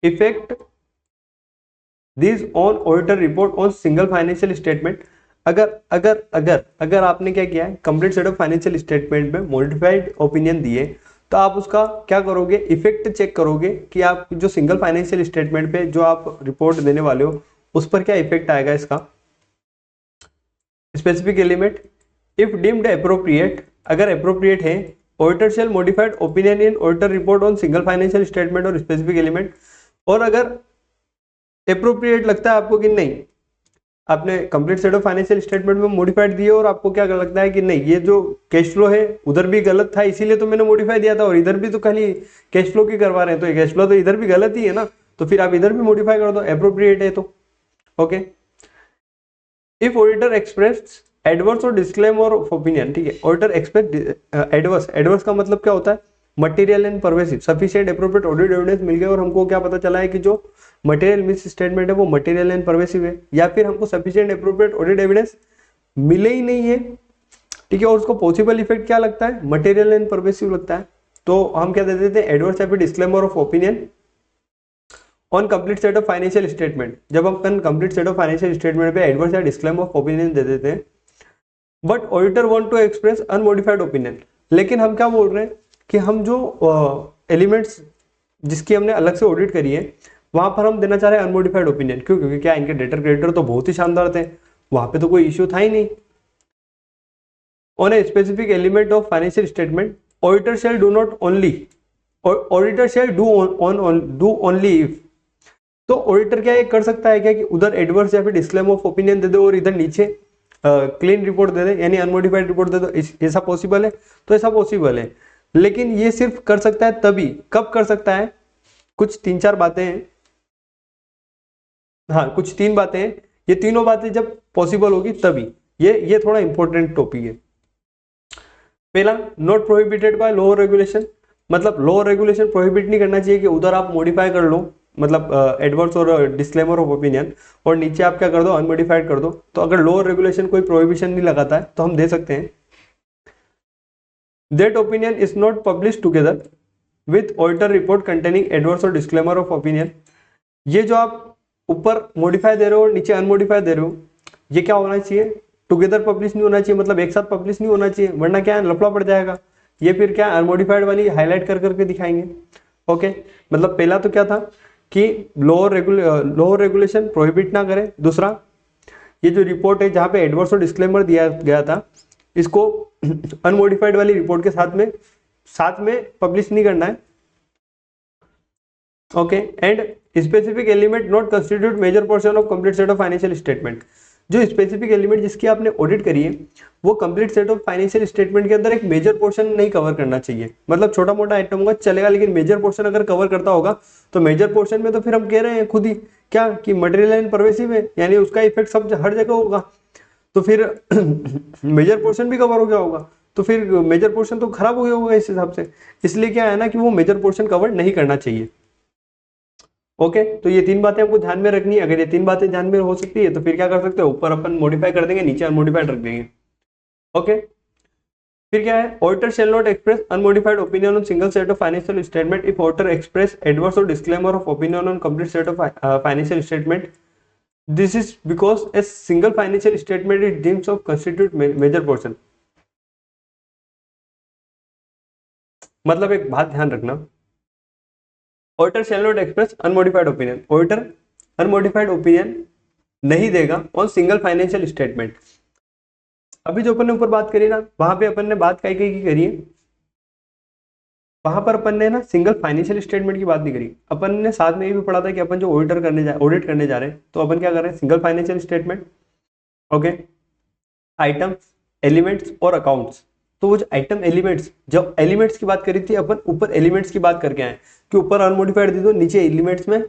effect this on auditor report on single financial statement. अगर अगर अगर अगर आपने क्या किया है, complete set of financial statement में मॉडिफाइड ओपिनियन दिए, तो आप उसका क्या करोगे, इफेक्ट चेक करोगे कि आप जो सिंगल फाइनेंशियल स्टेटमेंट पे जो आप रिपोर्ट देने वाले हो उस पर क्या इफेक्ट आएगा इसका। Specific element if deemed appropriate, अगर अप्रोप्रिएट है, auditor shell modified opinion in auditor report on single financial statement और स्पेसिफिक एलिमेंट। और अगर अप्रोप्रिएट लगता है आपको कि नहीं, आपने complete set of financial statement में मॉडिफाइड दिए और आपको क्या लगता है कि नहीं ये जो कैश फ्लो है उधर भी गलत था इसीलिए तो मैंने मॉडिफाई दिया था, और इधर भी तो खाली कैश फ्लो की करवा रहे हैं, तो ये कैश फ्लो तो इधर भी गलत ही है ना, तो फिर आप इधर भी मॉडिफाई कर दो, अप्रोप्रिएट है तो। Okay, if auditor express adverse or disclaimer of opinion, ठीक है, ऑडिटर एक्सप्रेस एडवर्स, एडवर्स का मतलब क्या होता है, material and pervasive sufficient appropriate audit evidence मिल गया और हमको क्या पता चला है कि जो मटेरियल मिस स्टेटमेंट है वो मटेरियल एंड परवेसिव है, या फिर हमको सफिशिएंट एप्रोप्रिएट ऑडिट एविडेंस मिले ही नहीं है, ठीक है, और उसको पॉसिबल इफेक्ट क्या लगता है, मटेरियल एंड परवेसिव लगता है, तो हम क्या दे देते हैं, एडवर्स या फिर disclaimer of opinion on complete set of financial statement. जब हम complete set of financial statement पे एडवर्स या डिस्क्लेमर ऑफ ओपिनियन दे देते हैं, but auditor want to express unmodified opinion, लेकिन हम क्या बोल रहे हैं कि हम जो एलिमेंट्स जिसकी हमने अलग से ऑडिट करी है वहां पर हम देना चाह रहे हैं अनमोडिफाइड ओपिनियन। क्यों, क्योंकि क्या इनके डेटर क्रेडिटर तो बहुत ही शानदार थे, वहां पे तो कोई इश्यू था ही नहीं। On A specific element of financial statement auditor shall do not only, auditor shall do only if, तो ऑडिटर क्या ये कर सकता है क्या कि उधर एडवर्स या फिर डिस्क्लेमर ऑफ ओपिनियन दे दो और इधर नीचे क्लीन रिपोर्ट दे दे, यानी अनमोडिफाइड रिपोर्ट दे दो, ऐसा पॉसिबल है, तो ऐसा पॉसिबल है, लेकिन ये सिर्फ कर सकता है तभी, कब कर सकता है, कुछ 3-4 बातें हैं, हाँ कुछ 3 बातें हैं, ये तीनों बातें जब पॉसिबल होगी तभी, ये थोड़ा इंपॉर्टेंट टॉपिक है। पहला, not prohibited by law regulation, मतलब लॉ रेगुलेशन प्रोहिबिट नहीं करना चाहिए कि उधर आप मॉडिफाई कर लो, मतलब adverse or disclaimer of opinion, और नीचे आप क्या कर दो, अनमोडिफाइड कर दो। तो अगर लॉ रेगुलेशन कोई प्रोहिबिशन नहीं लगाता है तो हम दे सकते हैं, that opinion is not publish together with auditor report containing adverse or disclaimer of opinion. ये जो आप ऊपर मॉडिफाई दे रहे हो और नीचे अनमोडिफाई दे रहे हो, ये क्या होना चाहिए, टुगेदर पब्लिश नहीं होना चाहिए, मतलब एक साथ पब्लिश नहीं होना चाहिए, वरना क्या है लफड़ा पड़ जाएगा, ये फिर क्या अनमोडिफाइड वाली हाईलाइट कर करके दिखाएंगे। ओके, मतलब पहला तो क्या था कि लॉ रेगुलेशन प्रोहिबिट ना करे, दूसरा ये जो रिपोर्ट है जहां पे एडवर्स और डिस्क्लेमर दिया गया था इसको अनमोडिफाइड वाली रिपोर्ट के साथ में पब्लिश नहीं करना है। Okay, and specific element not constitute major portion of complete set of financial statement, जो स्पेसिफिक एलिमेंट जिसकी आपने ऑडिट करी है वो complete set of financial statement के अंदर एक मेजर पोर्शन नहीं कवर करना चाहिए, मतलब छोटा मोटा आइटम होगा चलेगा, लेकिन मेजर पोर्शन अगर कवर करता होगा तो मेजर पोर्शन में तो फिर हम कह रहे हैं खुद ही क्या कि मटेरियल एंड परवेसिव है, यानी उसका इफेक्ट सब हर जगह होगा, तो फिर मेजर पोर्शन भी कवर हो गया होगा, तो फिर मेजर पोर्शन तो खराब हो गया होगा इस हिसाब से, इसलिए क्या है ना कि वो मेजर पोर्शन कवर नहीं करना चाहिए। ओके, तो ये 3 बातें आपको ध्यान में रखनी है, अगर ये 3 बातें ध्यान में हो सकती है तो फिर क्या कर सकते हो, ऊपर अपन मॉडिफाई कर देंगे, नीचे अनमोडिफाइड रख देंगे। ओके, फिर क्या है, auditor shall not express unmodified opinion on single set of financial statement if auditor express adverse or disclaimer of opinion on complete set of financial statement, this is because a single financial statement is deemed of constitute major portion. मतलब एक बात ध्यान रखना, auditor shall not express unmodified opinion, auditor unmodified opinion नहीं देगा on single financial statement. अभी जो अपन ने ऊपर बात करी ना, वहां पे अपन ने बात कई की करी है, वहां पर अपन ने ना सिंगल फाइनेंशियल स्टेटमेंट की बात नहीं करी, अपन ने साथ में ये भी पढ़ा था कि अपन जो ऑडिट करने जा रहे हैं, तो अपन क्या कर रहे हैं, single financial statement, okay, items, elements और अकाउंट्स। तो वो जो आइटम एलिमेंट्स, जब एलिमेंट्स की बात करी थी अपन, ऊपर एलिमेंट्स की बात करके आए कि ऊपर अनमोडिफाइड दे दो, नीचे एलिमेंट्स में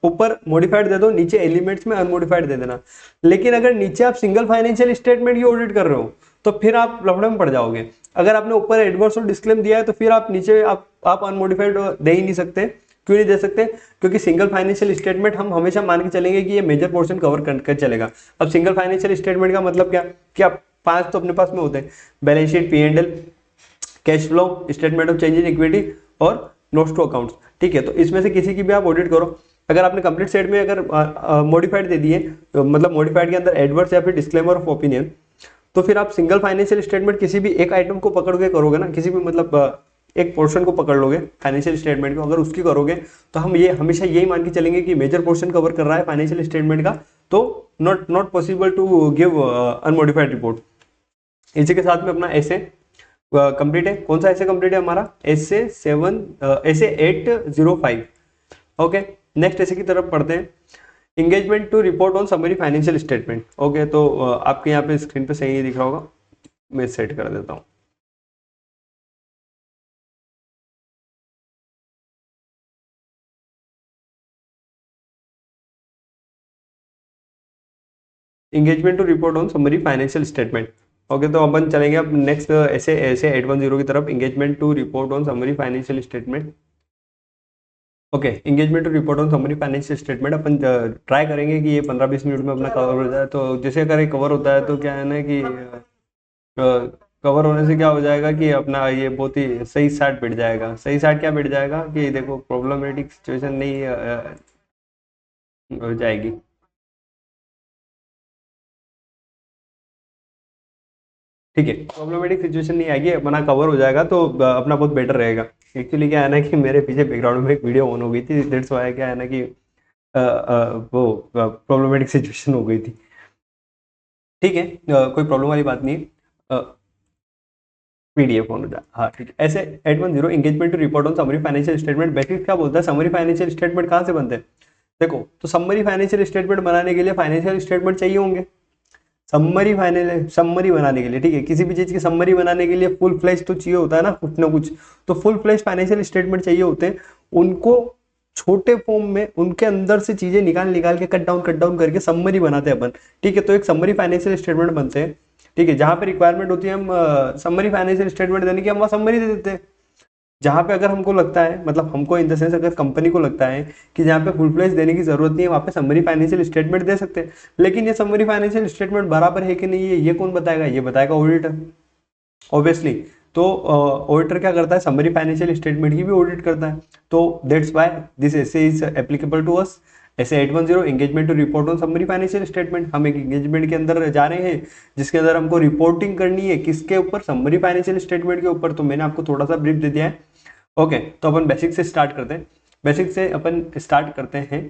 ऊपर मॉडिफाइड दे दो, नीचे एलिमेंट्स में अनमोडिफाइड दे देना। लेकिन अगर नीचे आप सिंगल फाइनेंशियल स्टेटमेंट की ऑडिट कर रहे हो तो फिर आप लफड़े में पड़ जाओगे। अगर आपने ऊपर एडवर्स और डिस्क्लेम दिया है तो फिर आप नीचे आप अनमोडिफाइड दे ही नहीं सकते। क्यों नहीं दे सकते? क्योंकि सिंगल फाइनेंशियल स्टेटमेंट हम हमेशा मान के चलेंगे कि ये मेजर पोर्शन कवर कर चलेगा। अब सिंगल फाइनेंशियल स्टेटमेंट का मतलब क्या कि आप 5 तो अपने पास में होते हैं, balance sheet, P&L, cash flow statement of change in equity और नोट्स टू अकाउंट्स। ठीक है, तो इसमें से किसी की भी आप ऑडिट करो। अगर आपने कंप्लीट सेट में अगर मॉडिफाइड दे दिए, मतलब मॉडिफाइड के अंदर एडवर्स या फिर डिस्क्लेमर ऑफ ओपिनियन, तो फिर आप सिंगल फाइनेंशियल स्टेटमेंट किसी भी एक आइटम को पकड़ के करोगे ना, किसी भी मतलब एक पोर्शन को पकड़ लोगे फाइनेंशियल स्टेटमेंट को, अगर उसकी करोगे तो हम ये हमेशा यही मान के चलेंगे कि मेजर पोर्शन कवर कर रहा है फाइनेंशियल स्टेटमेंट का, तो not possible to give unmodified report. इसी के साथ में अपना ऐसे कंप्लीट है। कौन सा ऐसे कंप्लीट है हमारा? ऐसे 805। ओके, नेक्स्ट ऐसे की तरफ पढ़ते हैं। Engagement to report on summary financial statement. Okay, तो आपके यहाँ पे स्क्रीन पे सही दिख रहा होगा, मैं सेट कर देता हूँ। Engagement to report on summary financial statement. Okay, तो अपन चलेंगे अब नेक्स्ट ऐसे ऐसे 810 की तरफ। Engagement to report on summary financial statement. Okay, engagement to report on summary financial statement अपन ट्राई करेंगे कि ये 15-20 मिनट में अपना कवर हो जाए। तो जैसे अगर ये कवर होता है तो क्या है ना कि कवर होने से क्या हो जाएगा कि अपना ये बहुत ही सही साइड बैठ जाएगा। सही साइड क्या बैठ जाएगा कि देखो प्रॉब्लमेटिक सिचुएशन नहीं हो जाएगी। ठीक है, प्रॉब्लमेटिक सिचुएशन नहीं आएगी, अपना कवर हो जाएगा, तो अपना बहुत बेटर रहेगा। एक्चुअली क्या है ना कि मेरे पीछे बैकग्राउंड में एक वीडियो ऑन हो गई थी, दैट्स व्हाई क्या है ना कि वो प्रॉब्लमेटिक सिचुएशन हो गई थी। ठीक है, कोई प्रॉब्लम वाली बात नहीं है। पीडीएफ ऑन हो जाए, हाँ ठीक है। SA 810 engagement to report on summary financial statement. Basic क्या बोलता है, समरी फाइनेंशियल स्टेटमेंट कहाँ से बनते हैं? देखो, तो समरी फाइनेंशियल स्टेटमेंट बनाने के लिए फाइनेंशियल स्टेटमेंट चाहिए होंगे। समरी बनाने के लिए, ठीक है, किसी भी चीज की समरी बनाने के लिए फुल फ्लैश तो चाहिए होता है ना कुछ। तो फुल फ्लैश फाइनेंशियल स्टेटमेंट चाहिए होते हैं। उनको छोटे फॉर्म में उनके अंदर से चीजें निकाल के कट डाउन करके समरी बनाते हैं अपन। ठीक है, तो एक समरी फाइनेंशियल स्टेटमेंट बनते हैं। ठीक है, जहां पे रिक्वायरमेंट होती है हम समरी फाइनेंशियल स्टेटमेंट देने की, हम वहाँ समरी दे देते हैं। जहां पे अगर हमको लगता है, मतलब हमको इन द सेंस अगर कंपनी को लगता है कि जहां पे फुल फ्लैश देने की जरूरत नहीं है, वहां पे समरी फाइनेंशियल स्टेटमेंट दे सकते हैं। लेकिन ये समरी फाइनेंशियल स्टेटमेंट बराबर है कि नहीं है, ये कौन बताएगा? ये बताएगा ऑडिटर, ऑब्वियसली। तो ऑडिटर क्या करता है, समरी फाइनेंशियल स्टेटमेंट की भी ऑडिट करता है। तो that's why this SA is applicable to us. SA 810 engagement to report on summary financial statement. हम एक एंगेजमेंट के अंदर जा रहे हैं जिसके अंदर हमको रिपोर्टिंग करनी है, किसके ऊपर? समरी फाइनेंशियल स्टेटमेंट के ऊपर। तो मैंने आपको थोड़ा सा ब्रीफ दे दिया है। ओके, तो अपन बेसिक से स्टार्ट करते हैं। बेसिक से अपन स्टार्ट करते हैं।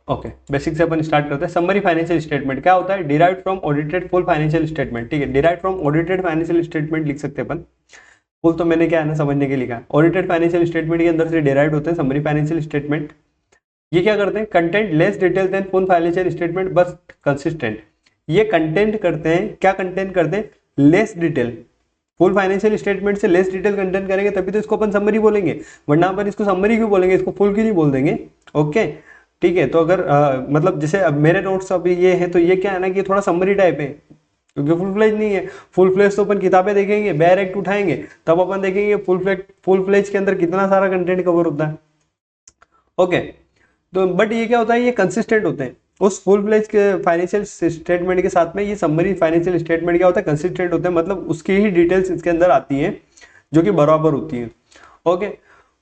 ओके, बेसिक से अपन स्टार्ट करते हैं। समरी फाइनेंशियल स्टेटमेंट क्या होता है? Derived from audited full financial statement. ठीक है, derived from audited financial statement लिख सकते हैं अपन। फुल तो मैंने क्या है ना समझने के लिए लिखा। ऑडिटेड फाइनेंशियल स्टेटमेंट के अंदर से डिराइव्ड होते हैं समरी फाइनेंशियल स्टेटमेंट। ये क्या करते हैं? Content less detail than full financial statement बस कंसिस्टेंट। ये कंटेंट करते हैं, क्या कंटेंट करते हैं? Less detail. Full financial statement से लेस डिटेल कंटेंट करेंगे तभी तो इसको अपन समरी बोलेंगे, वरना अपन इसको समरी क्यों बोलेंगे, इसको फुल क्यों नहीं बोल देंगे? ओके, ठीक है। तो अगर मतलब जैसे अब मेरे नोट्स अभी ये है, तो ये क्या है ना कि थोड़ा समरी टाइप है, क्योंकि फुल फ्लेज नहीं है। फुल फ्लेज तो अपन किताबें देखेंगे, बेयर एक्ट उठाएंगे, तब अपन देखेंगे फुल फ्लेज के अंदर कितना सारा कंटेंट कवर होता है। ओके, तो बट ये क्या होता है, ये कंसिस्टेंट होते हैं। उस फुल फ्लेज के फाइनेंशियल स्टेटमेंट के साथ में ये समरी फाइनेंशियल स्टेटमेंट क्या होता है? कंसिस्टेंट होते हैं, मतलब उसकी ही डिटेल्स इसके अंदर आती हैं जो कि बराबर होती है। Okay,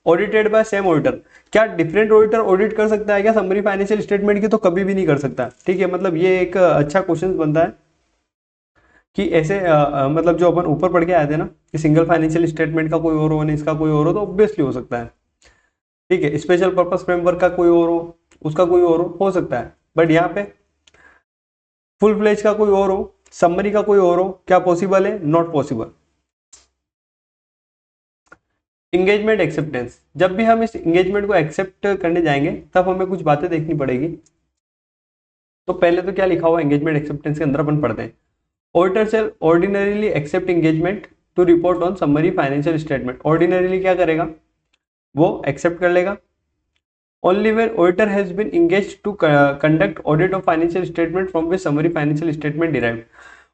audited bye same auditor. क्या डिफरेंट ऑडिटर ऑडिट कर सकता है क्या समरी फाइनेंशियल स्टेटमेंट की? तो कभी भी नहीं कर सकता। ठीक है, मतलब ये एक अच्छा क्वेश्चन बनता है कि ऐसे मतलब जो अपन ऊपर पढ़ के आए थे ना कि सिंगल फाइनेंशियल स्टेटमेंट का कोई और हो, इसका कोई और हो, तो ऑब्वियसली हो सकता है। ठीक है, स्पेशल पर्पस फ्रेमवर्क का कोई और हो, उसका कोई और हो सकता है। बट यहाँ पे फुल फ्लेज का कोई और हो, समरी का कोई और हो, क्या पॉसिबल है? Not possible. एंगेजमेंट एक्सेप्टेंस, जब भी हम इस एंगेजमेंट को एक्सेप्ट करने जाएंगे तब हमें कुछ बातें देखनी पड़ेगी। तो पहले तो क्या लिखा हुआ एंगेजमेंट एक्सेप्टेंस के अंदर अपन पढ़ते हैं। Auditor shall ordinarily accept engagement to report on summary financial statement. Ordinarily क्या करेगा, वो एक्सेप्ट कर लेगा। Only where auditor has been engaged to conduct audit of financial statement from which summary financial statement derived.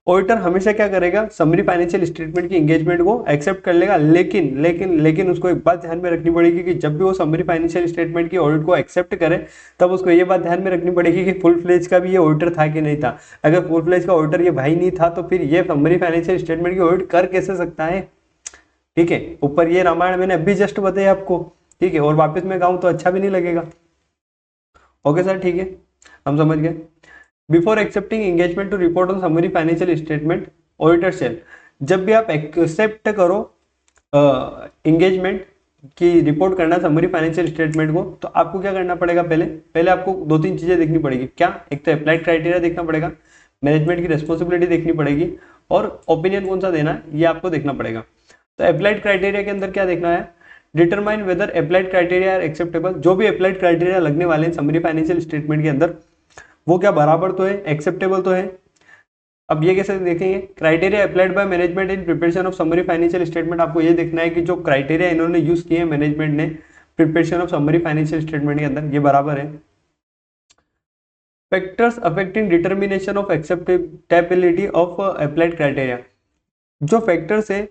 Auditor हमेशा क्या करेगा, summary financial statement की engagement को एक्सेप्ट कर लेगा, लेकिन लेकिन लेकिन उसको एक बात ध्यान में रखनी पड़ेगी कि जब भी वो समरी फाइनेंशियल स्टेटमेंट की ऑडिट को एक्सेप्ट करे तब उसको ये बात ध्यान में रखनी पड़ेगी कि फुल फ्लेज का भी ये ऑडिटर था कि नहीं था। अगर फुल फ्लेज का ऑडिटर ये भाई नहीं था तो फिर ये समरी फाइनेंशियल स्टेटमेंट की ऑडिट कर कैसे सकता है। ठीक है, ऊपर ये रामायण मैंने अभी जस्ट बताया आपको, ठीक है, और वापस मैं गाऊं तो अच्छा भी नहीं लगेगा। ओके सर, ठीक है, हम समझ गए। Before accepting engagement to report on summary financial statement, auditor shall, जब भी आप एक्सेप्ट करो एंगेजमेंट की रिपोर्ट करना समरी फाइनेंशियल स्टेटमेंट को, तो आपको क्या करना पड़ेगा, पहले आपको दो तीन चीजें देखनी पड़ेगी। क्या, एक तो अप्लाइड क्राइटेरिया देखना पड़ेगा, मैनेजमेंट की रिस्पॉन्सिबिलिटी देखनी पड़ेगी, और ओपिनियन कौन सा देना है ये आपको देखना पड़ेगा। तो अप्लाइड क्राइटेरिया के अंदर क्या देखना है, determine whether applied criteria are acceptable. जो भी अप्लाइड क्राइटेरिया लगने वाले हैं समरी फाइनेंशियल स्टेटमेंट के अंदर वो क्या बराबर तो है, एक्सेप्टेबल तो है। अब ये कैसे देखेंगे, criteria applied by management in preparation of summary financial statement. आपको ये देखना है कि जो क्राइटेरिया इन्होंने यूज किए हैं मैनेजमेंट ने preparation of summary financial statement के अंदर, ये बराबर है। Factors affecting determination of acceptability of applied criteria. जो फैक्टर्स है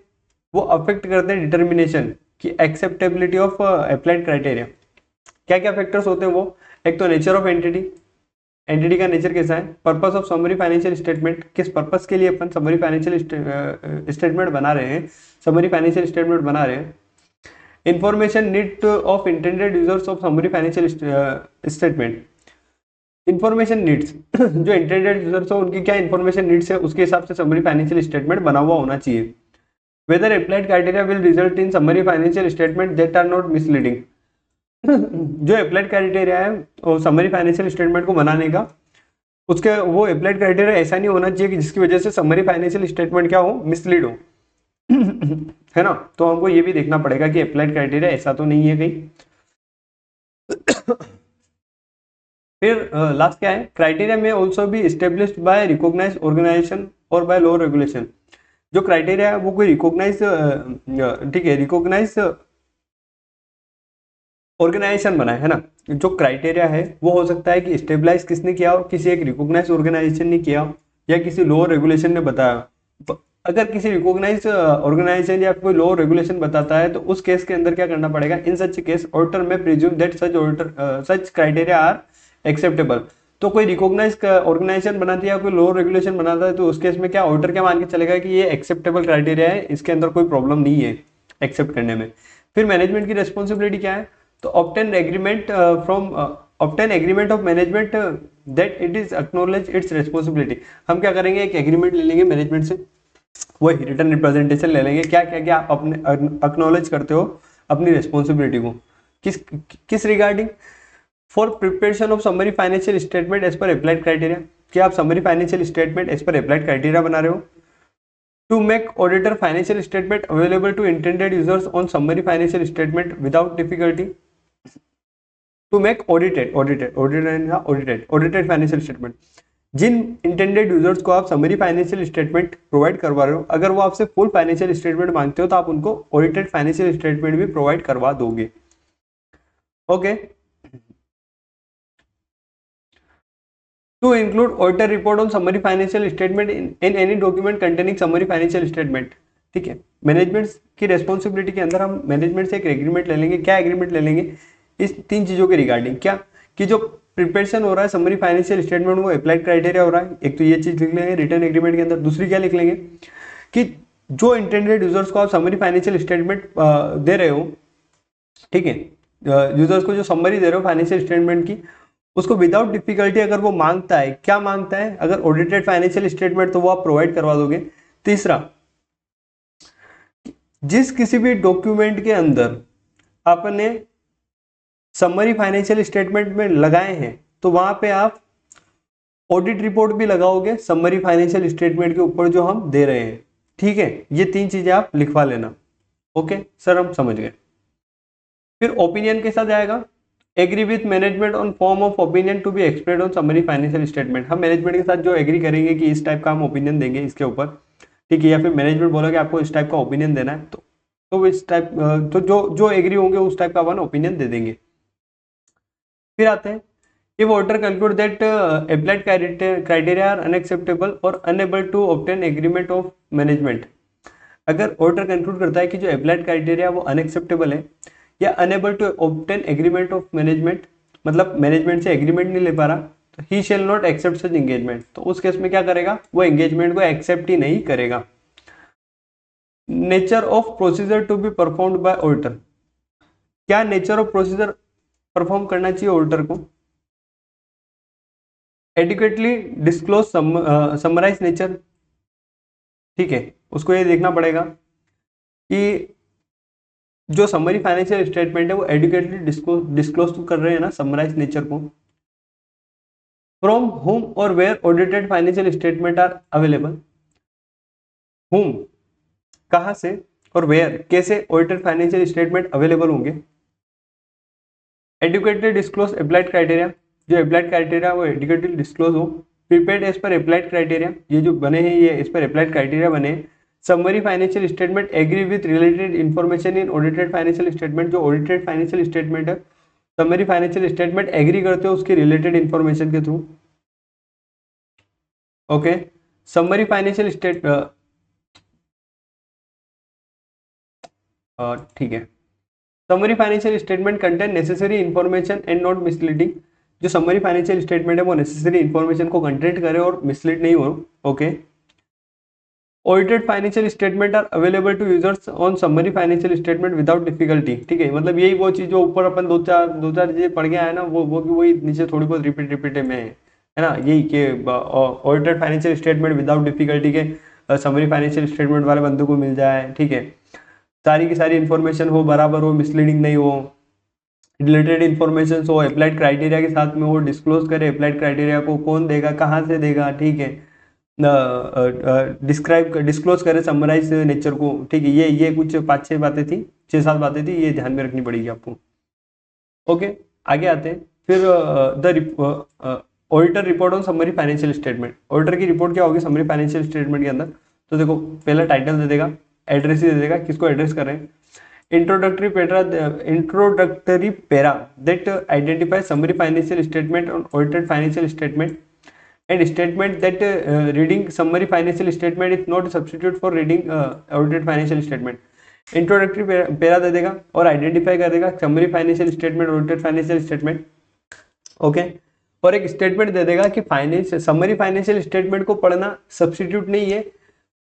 वो अफेक्ट करते हैं डिटर्मिनेशन की एक्सेप्टेबिलिटी ऑफ अप्लाइड क्राइटेरिया। क्या क्या फैक्टर्स होते हैं वो, एक तो नेचर ऑफ एंटिटी, एंटिटी का नेचर कैसा है, purpose of summary financial statement, किस पर्पस के लिए अपन समरी फाइनेंशियल स्टेटमेंट बना रहे हैं, समरी फाइनेंशियल स्टेटमेंट बना रहे हैं। Information need of intended users of summary financial statement. Information needs जो इंटेंडेड यूजर्स हो उनकी क्या इंफॉर्मेशन नीड्स है, उसके हिसाब से समरी फाइनेंशियल स्टेटमेंट बना हुआ होना चाहिए। Whether applied criteria will result in summary financial statement that are not misleading. जो अप्लाइड क्राइटेरिया है वो समरी फाइनेंशियल स्टेटमेंट को बनाने का, उसके वो अप्लाइड क्राइटेरिया ऐसा नहीं होना चाहिए कि जिसकी वजह से समरी फाइनेंशियल स्टेटमेंट क्या हो, मिसलीड हो। है ना, तो हमको ये भी देखना पड़ेगा कि अप्लाइड क्राइटेरिया ऐसा तो नहीं है कहीं। फिर लास्ट क्या है, क्राइटेरिया में ऑल्सो भी एस्टेब्लिश्ड बाय रिकॉग्नाइज्ड ऑर्गेनाइजेशन और बाय लॉ रेगुलेशन। जो क्राइटेरिया है वो कोई रिकॉग्नाइज, ठीक है, रिकॉग्नाइज ऑर्गेनाइजेशन बना है ना। जो क्राइटेरिया है वो हो सकता है कि स्टेबलाइज किसने किया हो, किसी एक रिकॉग्नाइज ऑर्गेनाइजेशन ने किया हो या किसी लॉ रेगुलेशन ने बताया। तो अगर किसी रिकॉग्नाइज ऑर्गेनाइजेशन या कोई लॉ रेगुलेशन बताता है तो उस केस के अंदर क्या करना पड़ेगा, in such case auditor may presume that such criteria are acceptable. तो कोई रिकॉग्नाइज ऑर्गेनाइजेशन बनाती है या कोई लॉ रेगुलेशन बनाता है तो उस केस में क्या ऑडिटर क्या मान के चलेगा कि ये एक्सेप्टेबल क्राइटेरिया है, इसके अंदर कोई प्रॉब्लम नहीं है एक्सेप्ट करने में। फिर मैनेजमेंट की रिस्पॉन्सिबिलिटी क्या है, तो obtain agreement of management that it is acknowledge it's responsibility. हम क्या करेंगे, एक एग्रीमेंट ले लेंगे मैनेजमेंट से, वही रिटर्न रिप्रेजेंटेशन ले लेंगे, क्या क्या क्या आप अपने एक्नॉलेज करते हो अपनी रिस्पॉन्सिबिलिटी को, किस regarding, for preparation of summary financial statement as per applied criteria. क्या आप summary financial statement as per applied criteria बना रहे हो। To make auditor financial statement available to intended users on summary financial statement without difficulty. To make audited financial statement, जिन intended users को आप summary financial statement provide करवा रहे हो, अगर वो आपसे फुल फाइनेंशियल स्टेटमेंट मांगते हो तो आप उनको ऑडिटेड फाइनेंशियल स्टेटमेंट भी प्रोवाइड करवा दोगे। Okay, to include auditor report on summary financial statement in any document containing summary financial statement. ठीक है, मैनेजमेंट की रेस्पॉन्सिबिलिटी के अंदर हम मैनेजमेंट से एक एग्रीमेंट ले लेंगे। क्या एग्रीमेंट ले लेंगे, इस तीन चीजों के रिगार्डिंग, क्या कि जो प्रिपरेशन हो रहा है समरी फाइनेंशियल स्टेटमेंट वो अप्लाइड क्राइटेरिया हो रहा है, एक तो ये चीज लिख लेंगे रिटर्न एग्रीमेंट के अंदर। दूसरी क्या लिख लेंगे कि जो इंटेंडेड यूजर्स को आप समरी फाइनेंशियल स्टेटमेंट दे रहे हो, ठीक है, यूजर्स को जो समरी दे रहे हो फाइनेंशियल स्टेटमेंट की, उसको विदाउट डिफिकल्टी अगर वो मांगता है, क्या मांगता है, अगर ऑडिटेड फाइनेंशियल स्टेटमेंट तो वो आप प्रोवाइड करवा दोगे। तीसरा, जिस किसी भी डॉक्यूमेंट के अंदर आपने समरी फाइनेंशियल स्टेटमेंट में लगाए हैं तो वहां पे आप ऑडिट रिपोर्ट भी लगाओगे समरी फाइनेंशियल स्टेटमेंट के ऊपर जो हम दे रहे हैं। ठीक है, ये तीन चीजें आप लिखवा लेना। ओके सर, हम समझ गए। फिर ओपिनियन के साथ आएगा, agree with management on form of opinion to be expressed on summary financial statement. हम मैनेजमेंट के साथ जो एग्री करेंगे कि इस टाइप का हम ओपिनियन देंगे इसके ऊपर, ठीक है, या फिर मैनेजमेंट बोला कि आपको इस टाइप का ओपिनियन देना है, तो इस टाइप तो जो जो एग्री होंगे उस टाइप का अपन ओपिनियन दे देंगे। फिर आते हैं, if auditor conclude that applied criteria are unacceptable or unable to obtain agreement of management, अगर ऑडिटर कंक्लूड करता है कि जो अप्लाइड क्राइटेरिया वो अनएक्सेप्टेबल है या unable to obtain agreement of management, मतलब मैनेजमेंट से एग्रीमेंट नहीं ले पा रहा, तो ही shall not accept such engagement, तो उस केस में क्या करेगा, वो एंगेजमेंट को एक्सेप्ट ही नहीं करेगा। Nature of procedure to be performed by auditor, क्या नेचर ऑफ प्रोसीजर परफॉर्म करना चाहिए ऑडिटर को, एडिक्वेटली डिस्क्लोज समराइज नेचर, ठीक है, उसको ये देखना पड़ेगा कि जो समरी फाइनेंशियल स्टेटमेंट है वो एडिक्वेटली डिस्क्लोज कर रहे हैं ना समराइज नेचर को। फ्रॉम होम और where audited financial statement are available, whom कहाँ से और वेयर कैसे ऑडिटेड फाइनेंशियल स्टेटमेंट अवेलेबल होंगे। एडिक्वेटली डिस्क्लोज अप्लाइड क्राइटेरिया, जो अप्लाइड क्राइटेरिया वो एडिक्वेटली डिस्क्लोज हो। Prepared as per applied criteria, ये जो बने हैं ये इस पर अप्लाइड क्राइटेरिया बने हैं। Summary financial statement agree with related information in audited financial statement, जो ऑडिटेड फाइनेंशियल स्टेटमेंट है समरी फाइनेंशियल स्टेटमेंट एग्री करते हो उसके रिलेटेड इन्फॉर्मेशन के through. Okay, summary financial state ठीक है, summary financial statement contain necessary information and not misleading, जो summary financial statement है वो नेसेसरी इन्फॉर्मेशन को कंटेंट करे और मिसलीड नहीं हो। Okay, audited financial statement are available to users on summary financial statement without difficulty, ठीक है, मतलब यही वो चीज जो ऊपर अपन दो चार चीजें पढ़ के आए ना, वो वही नीचे थोड़ी बहुत रिपीट में है ना, यही कि audited financial statement without difficulty के समरी फाइनेंशियल स्टेटमेंट वाले बंदे को मिल जाए, ठीक है, सारी की सारी इन्फॉर्मेशन हो बराबर हो, मिसलीडिंग नहीं हो, रिलेटेड इन्फॉर्मेशन हो, अप्लाइड क्राइटेरिया के साथ में हो, डिस्क्लोज करे अप्लाइड क्राइटेरिया को, कौन देगा कहाँ से देगा, ठीक है, डिस्क्लोज करे समराइज नेचर को, ठीक है, ये कुछ 5-6 बातें थी, 6-7 बातें थी, ये ध्यान में रखनी पड़ेगी आपको। ओके, आगे आते हैं। फिर the auditor report on summary financial statement, auditor की रिपोर्ट क्या होगी समरी फाइनेंशियल स्टेटमेंट के अंदर, तो देखो पहला टाइटल दे देगा, एड्रेस ही दे देगा, किसको एड्रेस कर रहे हैं, introductory para that identify summary financial statement on audited financial statement and statement that reading summary financial statement is not a substitute for reading audited financial statement. Introductory para दे देगा और identify कर देगा summary financial statement audited financial statement. Okay, और एक statement दे देगा कि summary financial statement को पढ़ना सब्स्टिट्यूट नहीं है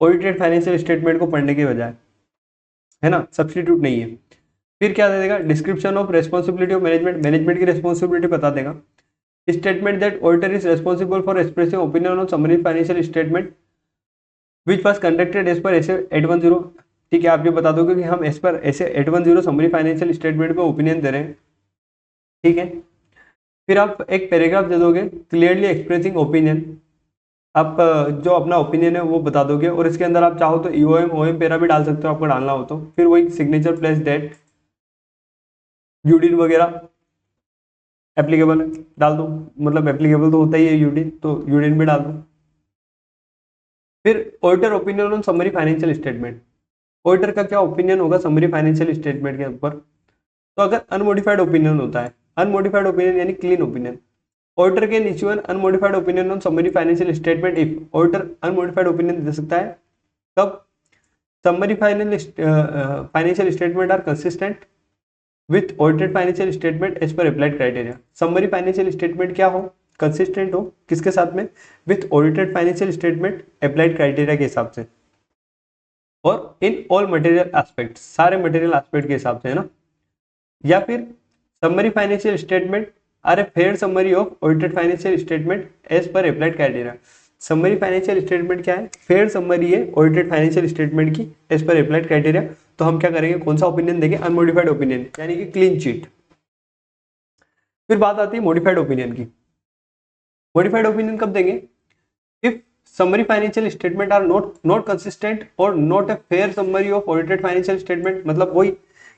ऑडिटेड फाइनेंशियल स्टेटमेंट को पढ़ने के बजाय, है ना, सब्स्टिट्यूट नहीं है। फिर क्या दे देगा, description of responsibility of management, management की रेस्पॉन्सिबिलिटी बता देगा। Statement that auditor is responsible for expressing opinion on summary financial statement which was conducted as per SA 810, ठीक है, आप ये बता दोगे कि हम एस पर SA 810 समरी फाइनेंशियल स्टेटमेंट पे ओपिनियन दे रहे हैं, ठीक है। फिर आप एक पैराग्राफ दे दोगे क्लियरली एक्सप्रेसिंग ओपिनियन, आप जो अपना ओपिनियन है वो बता दोगे, और इसके अंदर आप चाहो तो ईओएम ओएम पैरा भी डाल सकते हो आपको डालना हो तो। फिर वही सिग्नेचर प्लस डेट यूडीन वगैरह एप्लीकेबल है डाल दो, मतलब एप्लीकेबल तो होता ही है यूडीन, तो यूडीन भी डाल दो। फिर auditor opinion on summary financial statement, auditor का क्या ओपिनियन होगा समरी फाइनेंशियल स्टेटमेंट के ऊपर, तो अगर अनमोडिफाइड ओपिनियन होता है, अनमोडिफाइड ओपिनियन यानी clean opinion, auditor can issue an unmodified opinion on summary financial statement if, auditor unmodified opinion दे सकता है कब, summary financial statement are consistent with audited financial statement as per applied criteria, summary financial statement क्या हो, consistent हो, किसके साथ में, with audited financial statement applied criteria के हिसाब से, और इन ऑल मटेरियल एस्पेक्ट, सारे मटेरियल एस्पेक्ट के हिसाब से, है ना। या फिर summary financial statement are a fair summary of audited financial statement as per applied criteria, summary financial statement क्या है, फेयर समरी है ऑडिटेड फाइनेंशियल स्टेटमेंट की एज पर अप्लाइड क्राइटेरिया, तो हम क्या करेंगे, कौन सा ओपिनियन देंगे, अनमोडिफाइड ओपिनियन यानी कि क्लीन चिट। फिर बात आती है मॉडिफाइड ओपिनियन की, मॉडिफाइड ओपिनियन कब देंगे, if summary financial statement are not consistent or not a fair summary of audited financial statement, मतलब वही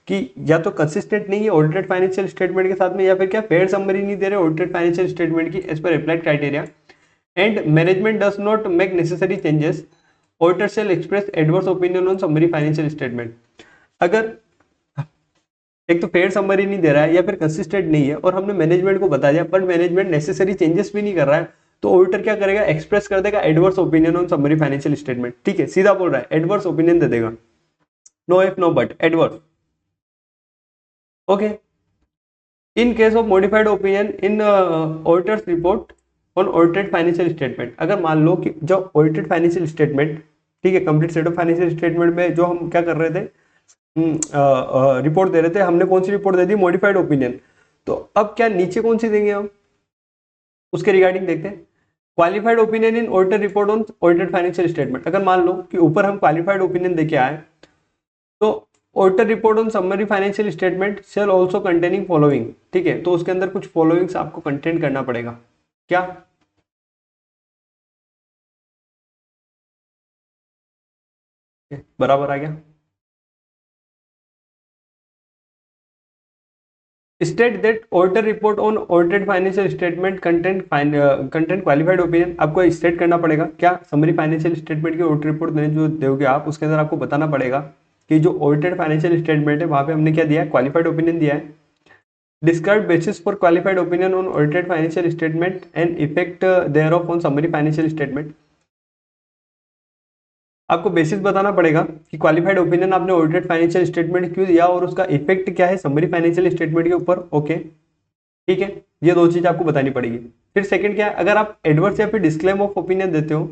कि या तो कंसिस्टेंट नहीं है ऑडिटेड फाइनेंशियल स्टेटमेंट के साथ में, या फिर क्या फेयर समरी नहीं दे रहे ऑडिटेड फाइनेंशियल स्टेटमेंट की as per applied criteria, and management does not make necessary changes, auditor shall express adverse opinion on summary financial statement. अगर एक तो फेयर समरी नहीं दे रहा है या फिर कंसिस्टेंट नहीं है और हमने मैनेजमेंट को बता दिया बट मैनेजमेंट नेसेसरी चेंजेस भी नहीं कर रहा है, तो ऑडिटर क्या करेगा, एक्सप्रेस कर देगा adverse opinion on summary financial statement. ठीक है, सीधा बोल रहा है, एडवर्स ओपिनियन दे देगा, no if no but, adverse. Okay, in case of modified opinion in auditor's report on audited financial statement, अगर मान लो कि जो ऑडिटेड फाइनेंशियल स्टेटमेंट, ठीक है, complete set of financial statement में जो हम क्या कर रहे थे, रिपोर्ट दे रहे थे, हमने कौन सी रिपोर्ट दे दी, मॉडिफाइड ओपिनियन। तो अब क्या नीचे कौन सी देंगे हम, उसके रिगार्डिंग देखते हैं। Qualified opinion in auditor report on audited financial statement, अगर मान लो कि ऊपर हम क्वालिफाइड ओपिनियन देके आए, तो auditor report on summary financial statement shell also containing following, ठीक है, तो उसके अंदर कुछ फॉलोइंग्स आपको कंटेंट करना पड़ेगा, क्या, बराबर आ गया। State that auditor report on audited financial statement content qualified opinion, आपको स्टेट करना पड़ेगा क्या, समरी फाइनेंशियल स्टेटमेंट की ऑडिट रिपोर्ट जो दोगे आप, उसके अंदर आपको बताना पड़ेगा कि जो ऑडिटेड फाइनेंशियल स्टेटमेंट है वहां पे हमने क्या दिया है, क्वालिफाइड ओपिनियन दिया है। Describe basis for qualified opinion on audited financial statement and effect thereof on summary financial statement, आपको बेसिस बताना पड़ेगा कि क्वालिफाइड ओपिनियन आपने ऑडिटेड फाइनेंशियल स्टेटमेंट क्यों दिया और उसका इफेक्ट क्या है समरी फाइनेंशियल स्टेटमेंट के ऊपर। ओके, ठीक है, ये दो चीज आपको बतानी पड़ेगी। फिर सेकंड क्या है, अगर आप एडवर्स या फिर डिस्क्लेम ऑफ ओपिनियन देते हो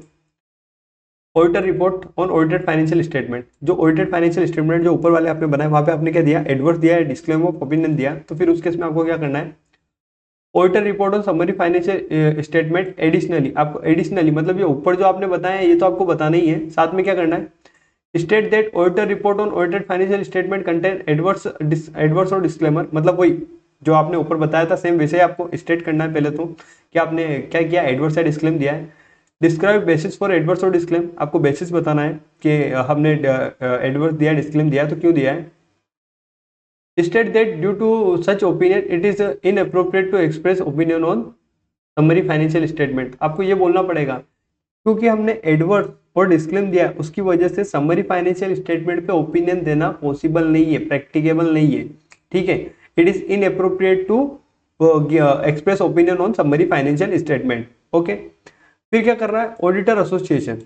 auditor report on audited financial statement, जो ऑडिटेड फाइनेंशियल स्टेटमेंट जो ऊपर वाले आपने बनाए वहां पे आपने क्या दिया, एडवर्स दिया है, डिस्क्लेम ऑफ ओपिनियन दिया, तो फिर उस केस में आपको क्या करना है, auditor report on summary financial statement additionally, आपको एडिशनली मतलब ये ऊपर जो आपने बताया ये तो आपको बताना ही है, साथ में क्या करना है, state that auditor report on audited financial statement contain adverse or disclaimer, मतलब वही जो आपने ऊपर बताया था सेम वैसे ही आपको स्टेट करना है पहले तो, कि आपने क्या किया, एडवर्स या डिस्क्लेम दिया है। डिस्क्राइब बेसिस फॉर एडवर्स और डिस्क्लेम, आपको बेसिस बताना है कि हमने एडवर्स दिया, डिस्क्लेम दिया, तो क्यों दिया है। State that due to such opinion it is inappropriate to express opinion on summary financial statement, आपको ये बोलना पड़ेगा क्योंकि हमने एडवर्स और डिस्क्लेम दिया उसकी वजह से समरी फाइनेंशियल स्टेटमेंट पे ओपिनियन देना पॉसिबल नहीं है, प्रैक्टिकेबल नहीं है, ठीक है, it is inappropriate to express opinion on summary financial statement. Okay, फिर क्या कर रहा है, ऑडिटर एसोसिएशन,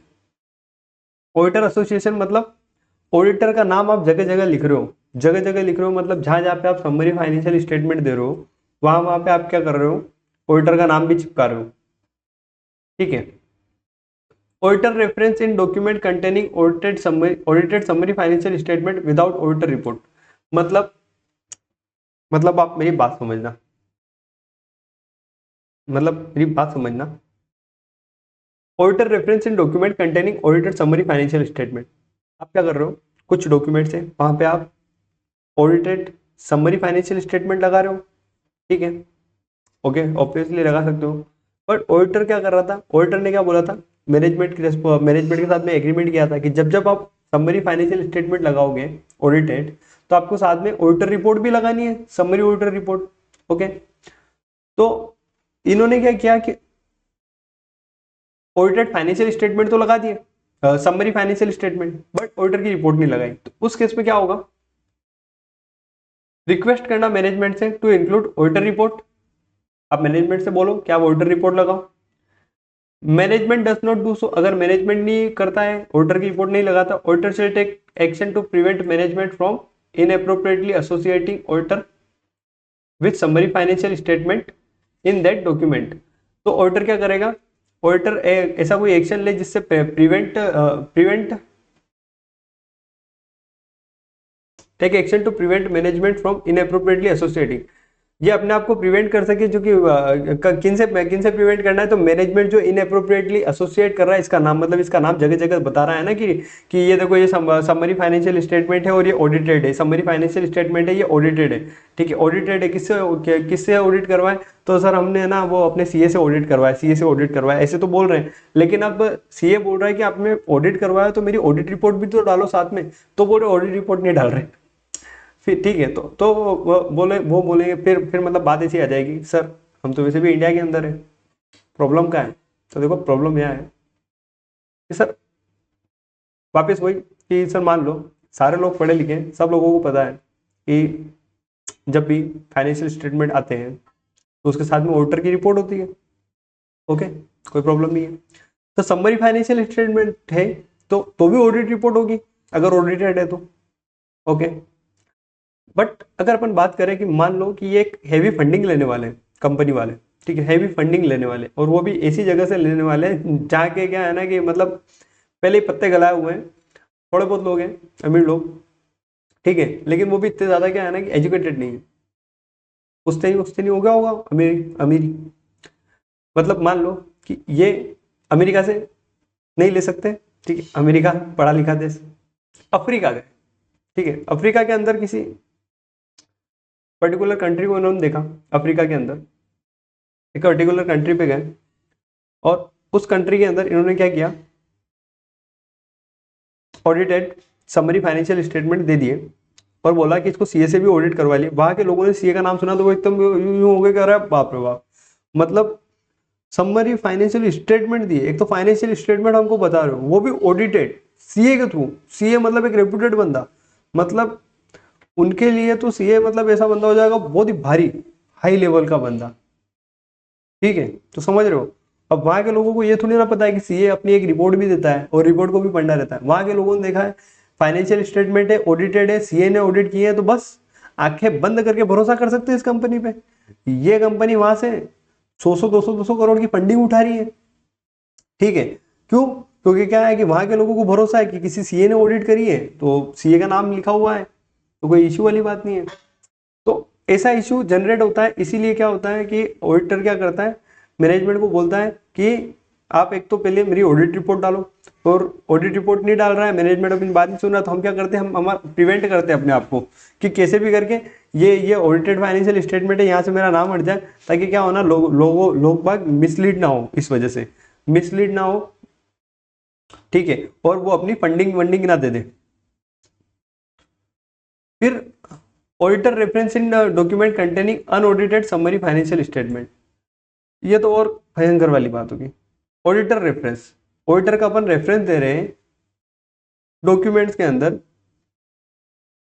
ऑडिटर एसोसिएशन मतलब ऑडिटर का नाम आप जगह जगह लिख रहे हो, जगह जगह लिख रहे हो मतलब जहां जहां पे आप समरी फाइनेंशियल स्टेटमेंट दे रहे हो वहां वहां पे आप क्या कर रहे हो, ऑडिटर का नाम भी चिपका रहे हो, ठीक है। Auditor reference in document containing audited summary financial statement without auditor report, मतलब आप मेरी बात समझना, auditor reference in document containing audited summary financial statement, आप क्या कर रहे हो, कुछ डॉक्यूमेंट्स है वहां पे आप ऑडिटेड समरी फाइनेंशियल स्टेटमेंट लगा रहे हो, ठीक है, ओके, ऑब्वियसली लगा सकते हो, बट ऑडिटर क्या कर रहा था, ऑडिटर ने क्या बोला था, मैनेजमेंट के साथ में एग्रीमेंट किया था कि जब जब आप समरी फाइनेंशियल स्टेटमेंट लगाओगे ऑडिटेड तो आपको साथ में ऑडिटर रिपोर्ट भी लगानी है, समरी ऑडिटर रिपोर्ट। ओके, तो इन्होंने क्या किया कि ऑडिटेड फाइनेंशियल स्टेटमेंट तो लगा दिए, summary financial statement, but auditor की रिपोर्ट नहीं लगाई, तो उस केस में क्या होगा, रिक्वेस्ट करना मैनेजमेंट से टू इंक्लूड ऑडिटर रिपोर्ट, आप मैनेजमेंट से बोलो कि आप ऑडिटर रिपोर्ट लगाओ, मैनेजमेंट डज नॉट डू सो, अगर मैनेजमेंट नहीं करता है, ऑडिटर की रिपोर्ट नहीं लगाता, auditor shall take action to prevent management from inappropriately associating auditor with summary financial statement in that document, तो ऑडिटर क्या करेगा, ऑडिटर ऐसा कोई एक्शन ले जिससे prevent take action to prevent management from inappropriately associating, ये अपने आप को प्रिवेंट कर सके, जो कि किन से प्रिवेंट करना है, तो मैनेजमेंट जो इनअप्रोप्रिएटली एसोसिएट कर रहा है, इसका नाम मतलब इसका नाम जगह जगह बता रहा है ना कि ये देखो ये समरी फाइनेंशियल स्टेटमेंट है और ये ऑडिटेड है, समरी फाइनेंशियल स्टेटमेंट है, ये ऑडिटेड है, ठीक है, ऑडिटेड है, किससे ऑडिट करवाए, तो सर हमने ना वो अपने सीए से ऑडिट करवाया, सीए से ऑडिट करवाया, ऐसे तो बोल रहे हैं, लेकिन अब सीए बोल रहा है कि आपने ऑडिट करवाया तो मेरी ऑडिट रिपोर्ट भी तो डालो साथ में, तो बोल रहे ऑडिट रिपोर्ट नहीं डाल रहे, फिर ठीक है, तो वो बोलेंगे, फिर मतलब बात ऐसी आ जाएगी, सर हम तो वैसे भी इंडिया के अंदर है, प्रॉब्लम क्या है? तो देखो प्रॉब्लम यह है कि सर वापस वही कि सर मान लो सारे लोग पढ़े लिखे हैं, सब लोगों को पता है कि जब भी फाइनेंशियल स्टेटमेंट आते हैं तो उसके साथ में ऑडिटर की रिपोर्ट होती है। ओके, कोई प्रॉब्लम नहीं है। तो समरी फाइनेंशियल स्टेटमेंट है तो भी ऑडिट रिपोर्ट होगी अगर ऑडिटेड है तो। ओके, बट अगर अपन बात करें कि मान लो कि ये एक हैवी फंडिंग लेने वाले हैं कंपनी वाले, ठीक है, हैवी फंडिंग लेने वाले, और वो भी ऐसी जगह से लेने वाले हैं जहाँ के क्या है ना कि मतलब पहले ही पत्ते गलाए हुए हैं, थोड़े बहुत लोग हैं अमीर लोग, ठीक है, लेकिन वो भी इतने ज़्यादा क्या है ना कि एजुकेटेड नहीं है, उससे नहीं हो गया होगा अमीरी अमीरी। मतलब मान लो कि ये अमेरिका से नहीं ले सकते, ठीक है, अमेरिका पढ़ा लिखा देश, अफ्रीका गए, ठीक है, अफ्रीका के अंदर किसी पर्टिकुलर कंट्री को उन्होंने देखा, अफ्रीका के अंदर एक पर्टिकुलर कंट्री पे गए और उस कंट्री के अंदर इन्होंने क्या किया, ऑडिटेड समरी फाइनेंशियल स्टेटमेंट दे दिए और बोला कि इसको सीए से भी ऑडिट करवा लिए। वहां के लोगों ने सीए का नाम सुना तो वो एकदम यूं हो गए, कह रहा है बाप रे बाप, मतलब समरी फाइनेंशियल स्टेटमेंट दिए, एक तो फाइनेंशियल स्टेटमेंट हमको बता रहे हो वो भी ऑडिटेड सीए के थ्रू, सीए मतलब एक रेप्यूटेड बंदा, मतलब उनके लिए तो सीए मतलब ऐसा बंदा हो जाएगा बहुत ही भारी हाई लेवल का बंदा, ठीक है, तो समझ रहे हो। अब वहां के लोगों को ये थोड़ी ना पता है कि सीए अपनी एक रिपोर्ट भी देता है और रिपोर्ट को भी पढ़ना रहता है। वहां के लोगों ने देखा है फाइनेंशियल स्टेटमेंट है, ऑडिटेड है, सीए ने ऑडिट किए है, तो बस आंखें बंद करके भरोसा कर सकते हैं इस कंपनी पे। ये कंपनी वहां से 100 200 करोड़ की फंडिंग उठा रही है, ठीक है, क्यों? क्योंकि क्या है कि वहां के लोगों को भरोसा है कि किसी सीए ने ऑडिट करी है तो सीए का नाम लिखा हुआ है, तो कोई इश्यू वाली बात नहीं है। तो ऐसा इशू जनरेट होता है, इसीलिए क्या होता है कि ऑडिटर क्या करता है, मैनेजमेंट को बोलता है कि आप एक तो पहले मेरी ऑडिट रिपोर्ट डालो, और ऑडिट रिपोर्ट नहीं डाल रहा है मैनेजमेंट, अपनी बात नहीं सुन रहा, तो हम क्या करते हैं, हम हमारा प्रिवेंट करते हैं अपने आप को कि कैसे भी करके ये ऑडिटेड फाइनेंशियल स्टेटमेंट है, यहाँ से मेरा नाम हट जाए, ताकि क्या होना, लोग बाग मिसलीड ना हो, इस वजह से मिसलीड ना हो, ठीक है, और वो अपनी फंडिंग वंडिंग ना दे दे। फिर auditor reference in document containing unaudited summary financial statement, ये तो और भयंकर वाली बात होगी। ऑडिटर रेफरेंस, ऑडिटर का अपन रेफरेंस दे रहे हैं डॉक्यूमेंट्स के अंदर,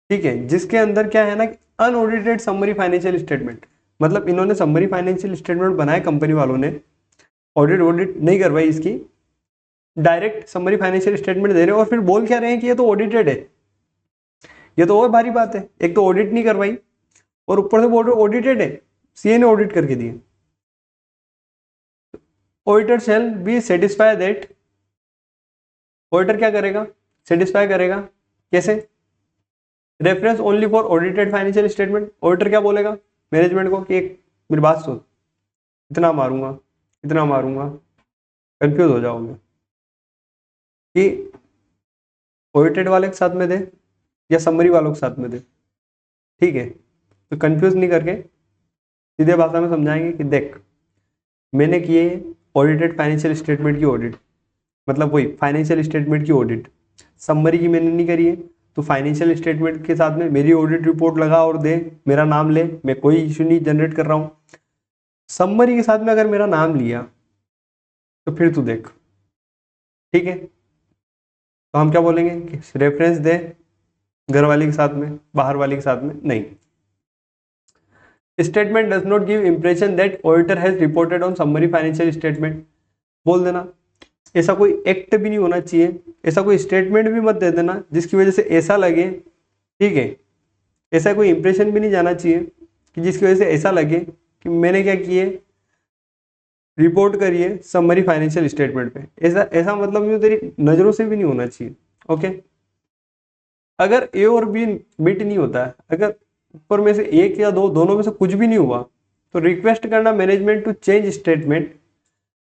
ठीक है, जिसके अंदर क्या है ना अनऑडिटेड समरी फाइनेंशियल स्टेटमेंट, मतलब इन्होंने समरी फाइनेंशियल स्टेटमेंट बनाए कंपनी वालों ने, ऑडिट नहीं करवाई इसकी, डायरेक्ट समरी फाइनेंशियल स्टेटमेंट दे रहे हैं और फिर बोल क्या रहे हैं कि ये तो ऑडिटेड है। ये तो और भारी बात है, एक तो ऑडिट नहीं करवाई और ऊपर से बोल रहे ऑडिटेड है, सीए ने ऑडिट करके दिए। Auditor shall be satisfy that, auditor क्या करेगा, सेटिस्फाई करेगा, कैसे, reference only for audited financial statement. Auditor क्या बोलेगा मैनेजमेंट को कि एक मेरी बात सुन, इतना मारूंगा इतना मारूंगा, कंफ्यूज हो जाओगे कि ऑडिटेड वाले के साथ में दे या समरी वालों के साथ में दे, ठीक है, तो कंफ्यूज नहीं करके सीधे भाषा में समझाएंगे कि देख मैंने किए ऑडिटेड फाइनेंशियल स्टेटमेंट की ऑडिट, मतलब वही फाइनेंशियल स्टेटमेंट की ऑडिट, समरी की मैंने नहीं करी है, तो फाइनेंशियल स्टेटमेंट के साथ में मेरी ऑडिट रिपोर्ट लगा और दे, मेरा नाम ले, मैं कोई इशू नहीं जनरेट कर रहा हूँ। समरी के साथ में अगर मेरा नाम लिया तो फिर तू देख, ठीक है, तो हम क्या बोलेंगे कि रेफरेंस दे, घर वाले के साथ में, बाहर वाले के साथ में नहीं। Statement does not give impression that auditor has reported on summary financial statement, बोल देना। ऐसा कोई एक्ट भी नहीं होना चाहिए, ऐसा कोई स्टेटमेंट भी मत दे देना जिसकी वजह से ऐसा लगे, ठीक है, ऐसा कोई इंप्रेशन भी नहीं जाना चाहिए कि जिसकी वजह से ऐसा लगे कि मैंने क्या किए, रिपोर्ट करिए समरी फाइनेंशियल स्टेटमेंट पे, ऐसा ऐसा मतलब ये तेरी नजरों से भी नहीं होना चाहिए। ओके, अगर ए और बी मीट नहीं होता है, अगर ऊपर में से एक या दो, दोनों में से कुछ भी नहीं हुआ, तो रिक्वेस्ट करना मैनेजमेंट टू चेंज स्टेटमेंट।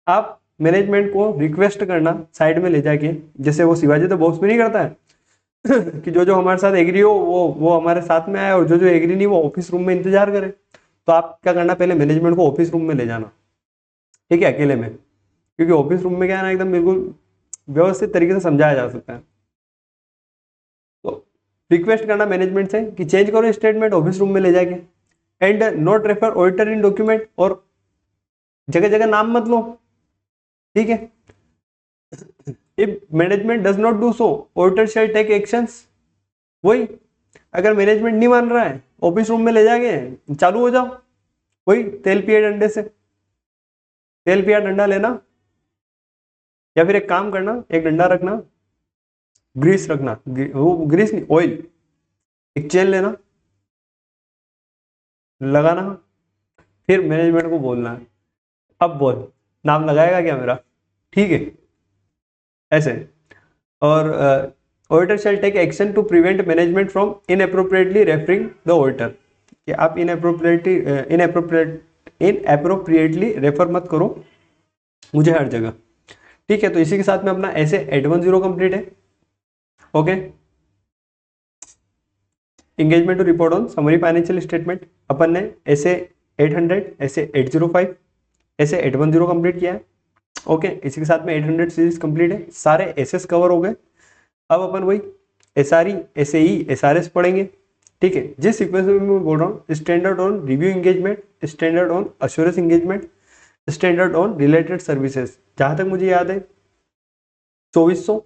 आप मैनेजमेंट को रिक्वेस्ट करना साइड में ले जाके, जैसे वो शिवाजी तो बॉक्स में नहीं करता है कि जो हमारे साथ एग्री हो वो हमारे साथ में आए और जो एग्री नहीं वो ऑफिस रूम में इंतजार करे। तो आप क्या करना, पहले मैनेजमेंट को ऑफिस रूम में ले जाना, ठीक है, अकेले में, क्योंकि ऑफिस रूम में क्या है ना एकदम बिल्कुल व्यवस्थित तरीके से समझाया जा सकता है। तो रिक्वेस्ट करना मैनेजमेंट से कि चेंज करो स्टेटमेंट ऑफिस रूम में ले जाके, and not refer auditor in document, और जगह जगह नाम मत लो, ठीक है। If management does not do so auditor shall take actions, वही अगर मैनेजमेंट नहीं मान रहा है ऑफिस रूम में ले जाके चालू हो जाओ, वही तेल पिया डंडे से, तेल पिया डंडा लेना, या फिर एक काम करना, एक डंडा रखना, ग्रीस रखना, वो ग्रीस नहीं ऑयल, एक चेन लेना, लगाना, फिर मैनेजमेंट को बोलना है अब बोल नाम लगाएगा क्या मेरा, ठीक है ऐसे। और auditor shall take action to prevent management from inappropriately referring the auditor, कि आप इनएप्रोप्रिएटली रेफर मत करो मुझे हर जगह, ठीक है। तो इसी के साथ में अपना ऐसे 810 कंप्लीट है, okay. Engagement to report on summary financial statement अपन ने ऐसे 800, ऐसे 805, ऐसे 810 कंप्लीट किया है, ओके। इसी के साथ में 800 सीरीज कंप्लीट है, सारे एसएस कवर हो गए। अब अपन वही एसआरई, एसएई, एसआरएस पढ़ेंगे, ठीक है। जिस सीक्वेंस में मैं बोल रहा हूँ, standard on review engagement, standard on assurance engagement, standard on related services, जहां तक मुझे याद है 2400,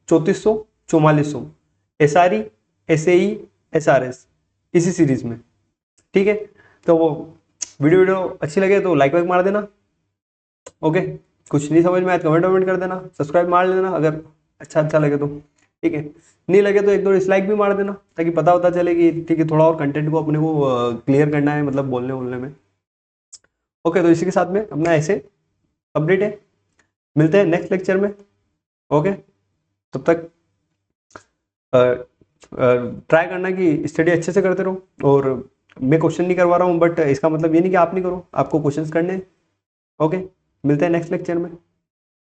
3400, 4400, एसआरई, एसएई, एसआरएस, इसी सीरीज में, ठीक है। तो वो वीडियो अच्छी लगे तो लाइक वाइक मार देना, ओके। कुछ नहीं समझ में आया कमेंट वमेंट कर देना, सब्सक्राइब मार लेना अगर अच्छा लगे तो, ठीक है। नहीं लगे तो एक दो डिसलाइक भी मार देना, ताकि पता चले कि ठीक है थोड़ा और कंटेंट को अपने को क्लियर करना है, मतलब बोलने में, ओके। तो इसी के साथ में अपना ऐसे कंप्लीट है, मिलते हैं नेक्स्ट लेक्चर में, ओके। तब तक ट्राई करना कि स्टडी अच्छे से करते रहो, और मैं क्वेश्चन नहीं करवा रहा हूँ, बट इसका मतलब ये नहीं कि आप नहीं करो, आपको क्वेश्चंस करने हैं, ओके। मिलते हैं नेक्स्ट लेक्चर में।